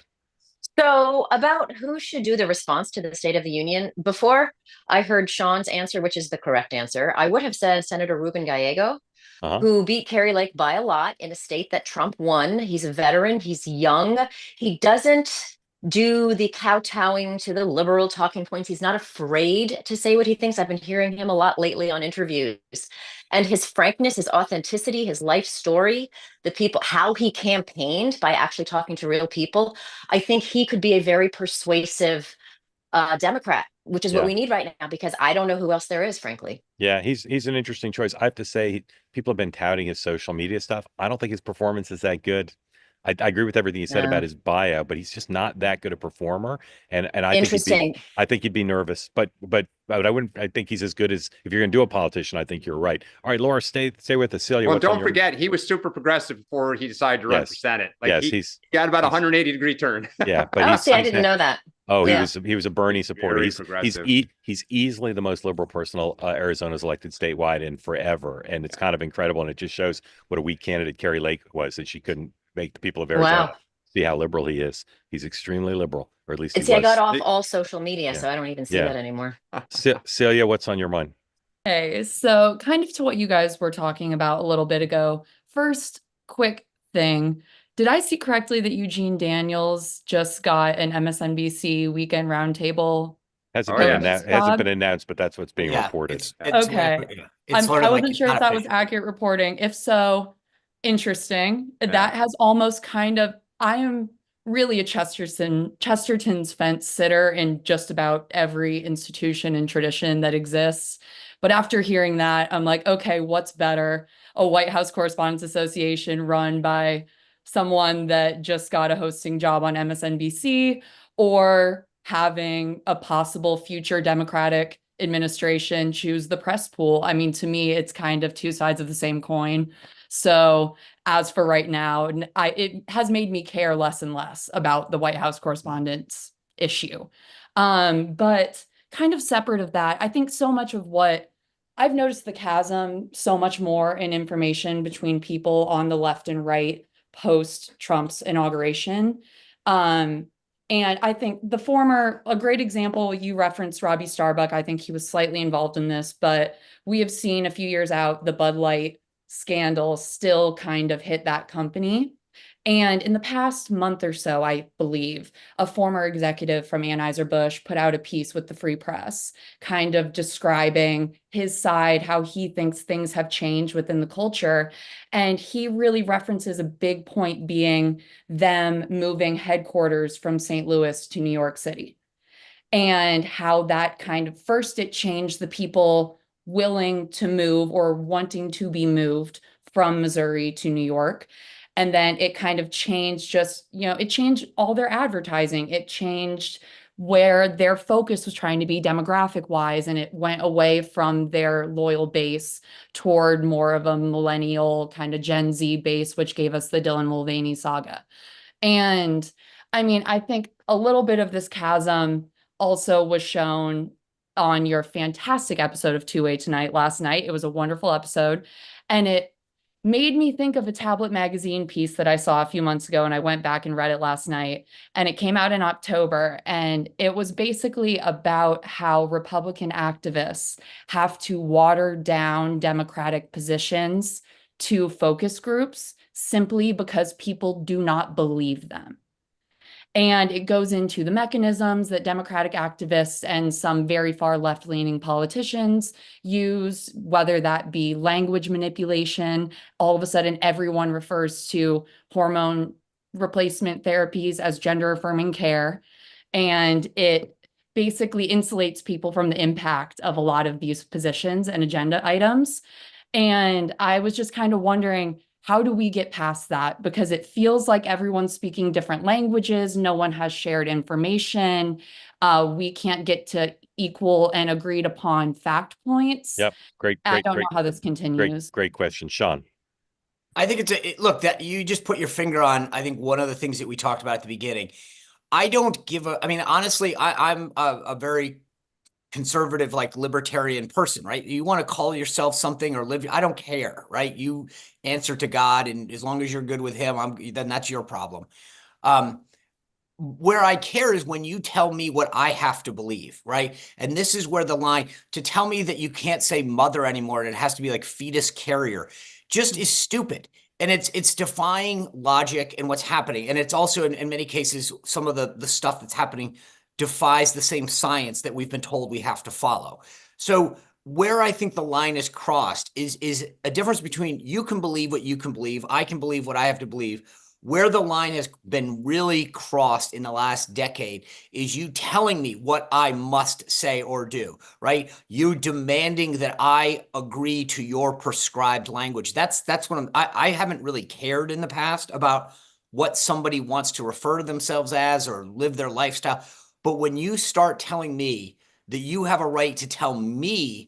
So, about who should do the response to the State of the Union, before I heard Sean's answer, which is the correct answer, I would have said Senator Ruben Gallego, who beat Carrie Lake by a lot in a state that Trump won. He's a veteran, he's young, he doesn't do the kowtowing to the liberal talking points. He's not afraid to say what he thinks. I've been hearing him a lot lately on interviews. And his frankness, his authenticity, his life story, the people, how he campaigned by actually talking to real people. I think he could be a very persuasive Democrat, which is what we need right now, because I don't know who else there is, frankly. Yeah, he's an interesting choice. I have to say, people have been touting his social media stuff. I don't think his performance is that good. I agree with everything you said about his bio, but he's just not that good a performer. And I think he'd be nervous, but I think he's as good as, if you're going to do a politician, I think you're right. All right, Laura, stay with us. Celia. Well, don't forget, he was super progressive before he decided to run for Senate. Like he got about a 180-degree turn. Yeah, but I didn't know that. Oh, he was a Bernie supporter. He's easily the most liberal person Arizona's elected statewide in forever, and it's kind of incredible. And it just shows what a weak candidate Carrie Lake was, that she couldn't make the people of Arizona see how liberal he is. He's extremely liberal, or at least he was. I got off all social media, so I don't even see that anymore. Celia, what's on your mind? Okay, so kind of to what you guys were talking about a little bit ago. First, quick thing. Did I see correctly that Eugene Daniels just got an MSNBC Weekend Roundtable? Hasn't been announced, but that's what's being reported. Okay. I wasn't sure if that was accurate reporting. If so, interesting. That has almost I am really a Chesterton's fence sitter in just about every institution and tradition that exists. But after hearing that, I'm like, okay, what's better? A White House Correspondents Association run by someone that just got a hosting job on MSNBC or having a possible future Democratic administration choose the press pool. I mean, to me, it's kind of two sides of the same coin. So as for right now, it has made me care less and less about the White House correspondence issue. But kind of separate of that, I think so much of what I've noticed the chasm so much more in information between people on the left and right post Trump's inauguration. And I think a great example, you referenced Robbie Starbuck. I think he was slightly involved in this, but we have seen a few years out, the Bud Light scandal still kind of hit that company. And in the past month or so, I believe, a former executive from Anheuser-Busch put out a piece with the Free Press, kind of describing his side, how he thinks things have changed within the culture. And he really references a big point being them moving headquarters from St. Louis to New York City. And how that kind of, first it changed the people willing to move or wanting to be moved from Missouri to New York. And then it kind of changed it changed all their advertising. It changed where their focus was trying to be demographic wise. And it went away from their loyal base toward more of a millennial kind of Gen Z base, which gave us the Dylan Mulvaney saga. And I mean, I think a little bit of this chasm also was shown on your fantastic episode of Two Way Tonight last night. It was a wonderful episode. And it made me think of a Tablet magazine piece that I saw a few months ago, and I went back and read it last night, and it came out in October, and it was basically about how Republican activists have to water down Democratic positions to focus groups simply because people do not believe them. And it goes into the mechanisms that Democratic activists and some very far left-leaning politicians use, whether that be language manipulation. All of a sudden, everyone refers to hormone replacement therapies as gender-affirming care. And it basically insulates people from the impact of a lot of these positions and agenda items. And I was just kind of wondering, how do we get past that? Because it feels like everyone's speaking different languages. No one has shared information. We can't get to equal and agreed upon fact points. Yep. Great. I don't know how this continues. Great question, Sean. I think look, that you just put your finger on, I think, one of the things that we talked about at the beginning. I mean, honestly, I'm a very conservative, like libertarian person, right? You want to call yourself something or live, I don't care, right? You answer to God, and as long as you're good with him, then that's your problem. Where I care is when you tell me what I have to believe, right? And this is where the line, to tell me that you can't say mother anymore and it has to be like fetus carrier, just is stupid. And it's defying logic and what's happening. And it's also, in many cases, some of the stuff that's happening defies the same science that we've been told we have to follow. So where I think the line is crossed is a difference between you can believe what you can believe, I can believe what I have to believe. Where the line has been really crossed in the last decade is you telling me what I must say or do, right? You demanding that I agree to your prescribed language. That's what I haven't really cared in the past about what somebody wants to refer to themselves as or live their lifestyle. But when you start telling me that you have a right to tell me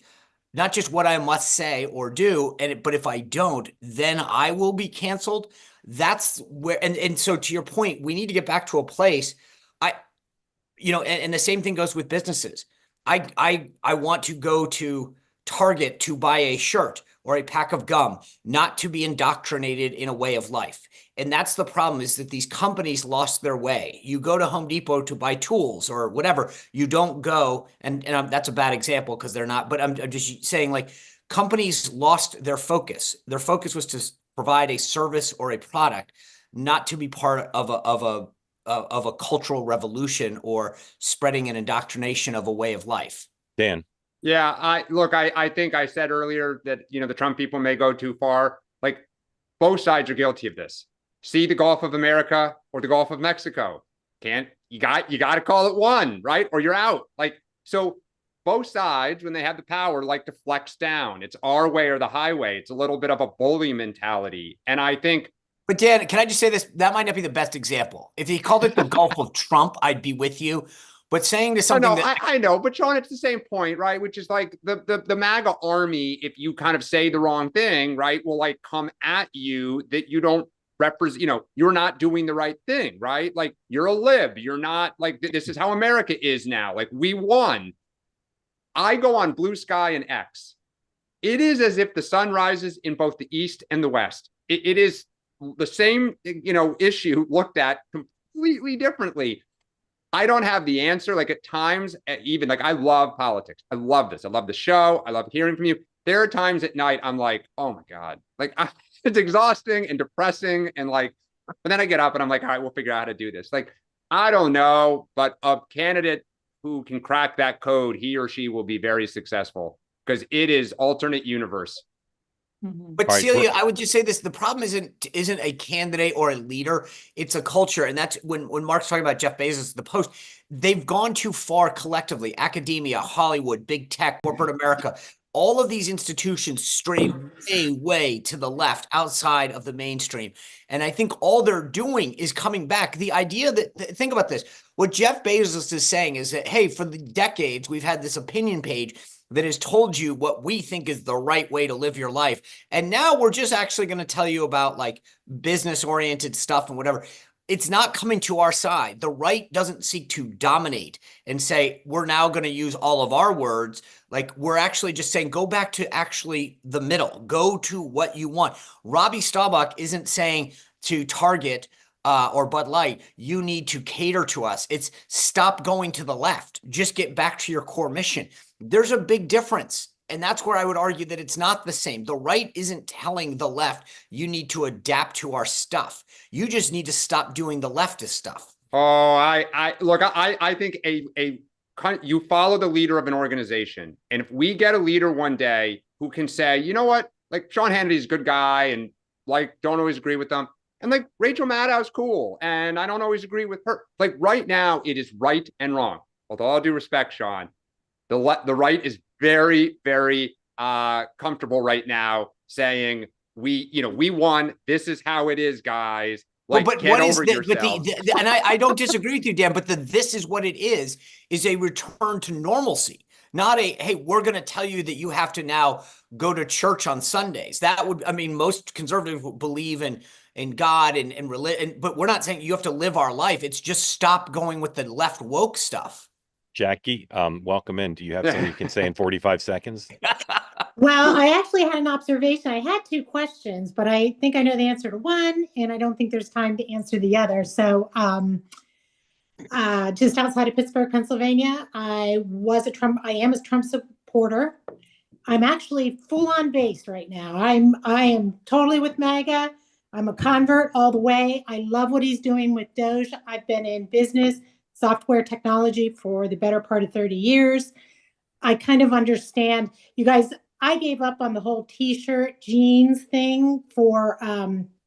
not just what I must say or do, but if I don't, then I will be canceled. That's where, and so to your point, we need to get back to a place. And the same thing goes with businesses. I want to go to Target to buy a shirt or a pack of gum, not to be indoctrinated in a way of life. And that's the problem, is that these companies lost their way. You go to Home Depot to buy tools or whatever. You don't go, and that's a bad example because they're not, but I'm just saying, like, companies lost their focus. Their focus was to provide a service or a product, not to be part of a cultural revolution or spreading an indoctrination of a way of life. Dan. Yeah, I think I said earlier that, the Trump people may go too far. Like, both sides are guilty of this. See the Gulf of America or the Gulf of Mexico. You got to call it one, right? Or you're out. Like, so both sides, when they have the power, like to flex down. It's our way or the highway. It's a little bit of a bully mentality. And I think But Dan, can I just say this? That might not be the best example. If he called it the Gulf of Trump, I'd be with you. But saying to something I know, but Sean, it's the same point, right? Which is like the MAGA army, if you kind of say the wrong thing, right, will like come at you that you don't represent, you're not doing the right thing, right? Like you're a lib. You're not like, this is how America is now. Like we won. I go on Blue Sky and X. It is as if the sun rises in both the East and the West. It is the same, issue looked at completely differently. I don't have the answer. Like at times, even like I love politics. I love this. I love the show. I love hearing from you. There are times at night I'm like, oh my God, like it's exhausting and depressing. And like, but then I get up and I'm like, all right, we'll figure out how to do this. Like, I don't know, but a candidate who can crack that code, he or she will be very successful because it is alternate universe. But right, Celia, I would just say this: the problem isn't a candidate or a leader; it's a culture, and that's when Mark's talking about Jeff Bezos, the Post. They've gone too far collectively. Academia, Hollywood, big tech, corporate America. All of these institutions stray way to the left, outside of the mainstream. And I think all they're doing is coming back. The idea that, think about this: what Jeff Bezos is saying is that, hey, for the decades we've had this opinion page that has told you what we think is the right way to live your life. And now we're just actually going to tell you about like business-oriented stuff and whatever. It's not coming to our side. The right doesn't seek to dominate and say, we're now going to use all of our words. Like we're actually just saying, go back to actually the middle. Go to what you want. Robbie Staubach isn't saying to Target or Bud Light, you need to cater to us. It's stop going to the left. Just get back to your core mission. There's a big difference. And that's where I would argue that it's not the same. The right isn't telling the left, you need to adapt to our stuff. You just need to stop doing the leftist stuff. Oh, I think you follow the leader of an organization. And if we get a leader one day who can say, you know what, like Sean Hannity's a good guy and like, don't always agree with them. And like Rachel Maddow's cool. And I don't always agree with her. Like right now it is right and wrong. With all due respect, Sean, the right is very, very comfortable right now saying we won. This is how it is, guys. Like, but get over yourself. And I don't disagree with you, Dan, but this is what it is a return to normalcy, not a, hey, we're going to tell you that you have to now go to church on Sundays. That would, I mean, most conservatives believe in God and religion, but we're not saying you have to live our life. It's just stop going with the left woke stuff. Jackie, welcome in. Do you have something you can say in 45 seconds? Well, I actually had an observation. I had two questions, but I think I know the answer to one, and I don't think there's time to answer the other. So just outside of Pittsburgh, Pennsylvania, I am a Trump supporter. I'm actually full on base right now. I am totally with MAGA. I'm a convert all the way. I love what he's doing with Doge. I've been in business, software technology for the better part of 30 years. I kind of understand. You guys, I gave up on the whole t-shirt jeans thing for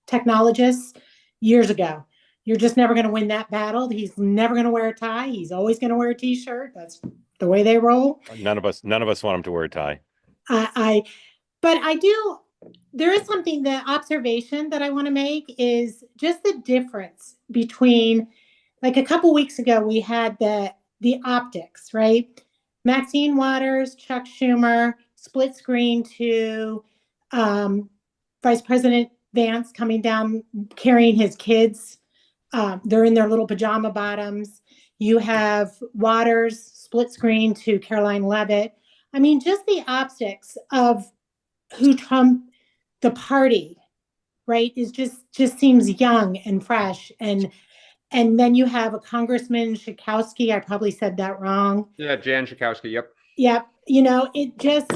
technologists years ago. You're just never going to win that battle. He's never going to wear a tie. He's always going to wear a t-shirt. That's the way they roll. None of us want him to wear a tie. But I do. There is something, the observation that I want to make is just the difference between, like a couple weeks ago, we had the optics, right? Maxine Waters, Chuck Schumer, split screen to Vice President Vance coming down, carrying his kids. They're in their little pajama bottoms. You have Waters, split screen to Caroline Leavitt. I mean, just the optics of who Trump, the party, right, is just seems young and fresh. And then you have a Congressman Schakowsky. I probably said that wrong. Yeah, Jan Schakowsky. Yep. Yep. It just,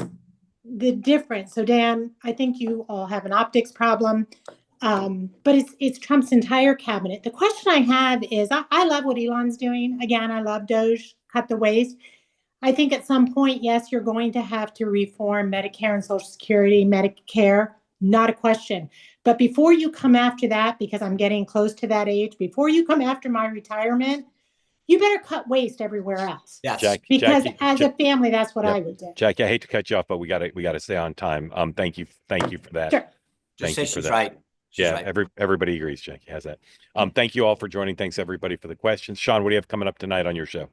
the difference. So Dan, I think you all have an optics problem, but it's Trump's entire cabinet. The question I have is, I love what Elon's doing. Again, I love Doge, cut the waste. I think at some point, yes, you're going to have to reform Medicare and Social Security, Medicare, not a question. But before you come after that, because I'm getting close to that age, before you come after my retirement, you better cut waste everywhere else. Yes. Because as a family, that's what I would do. Jackie, I hate to cut you off, but we gotta stay on time. Thank you for that. Sure. Just say she's right. Everybody agrees. Jackie has that. Thank you all for joining. Thanks everybody for the questions. Sean, what do you have coming up tonight on your show?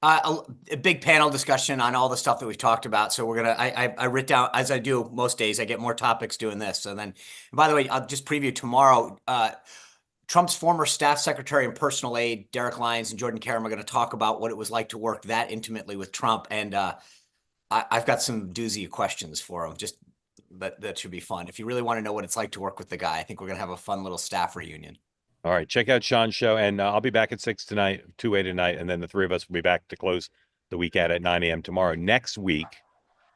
A big panel discussion on all the stuff that we've talked about. So we're gonna. I writ down, as I do most days. I get more topics doing this. So then, by the way, I'll just preview tomorrow. Trump's former staff secretary and personal aide, Derek Lyons and Jordan Karam, are going to talk about what it was like to work that intimately with Trump. And I've got some doozy of questions for him. Just that should be fun. If you really want to know what it's like to work with the guy, I think we're going to have a fun little staff reunion. All right. Check out Sean's show. And I'll be back at 6 tonight, 2-way tonight. And then the three of us will be back to close the week at 9 a.m. tomorrow. Next week,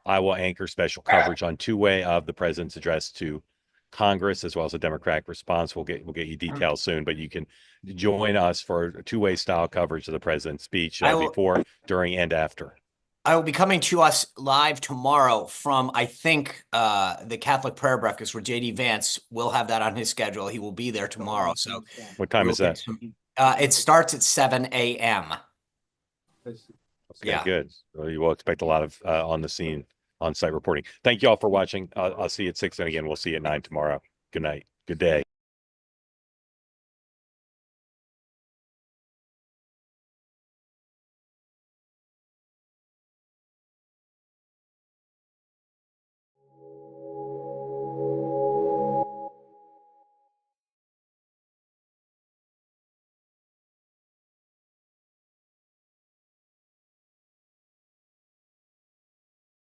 I will anchor special coverage on 2-way of the president's address to Congress, as well as a Democratic response. We'll get you details soon, but you can join us for a 2-way style coverage of the president's speech before, during, and after. I will be coming to us live tomorrow from, I think, the Catholic Prayer Breakfast, where JD Vance will have that on his schedule. He will be there tomorrow. So what time is that? It starts at 7 a.m. Okay, good. So you will expect a lot of on the scene, on-site reporting. Thank you all for watching. I'll see you at 6, and again, we'll see you at 9 tomorrow. Good night. Good day.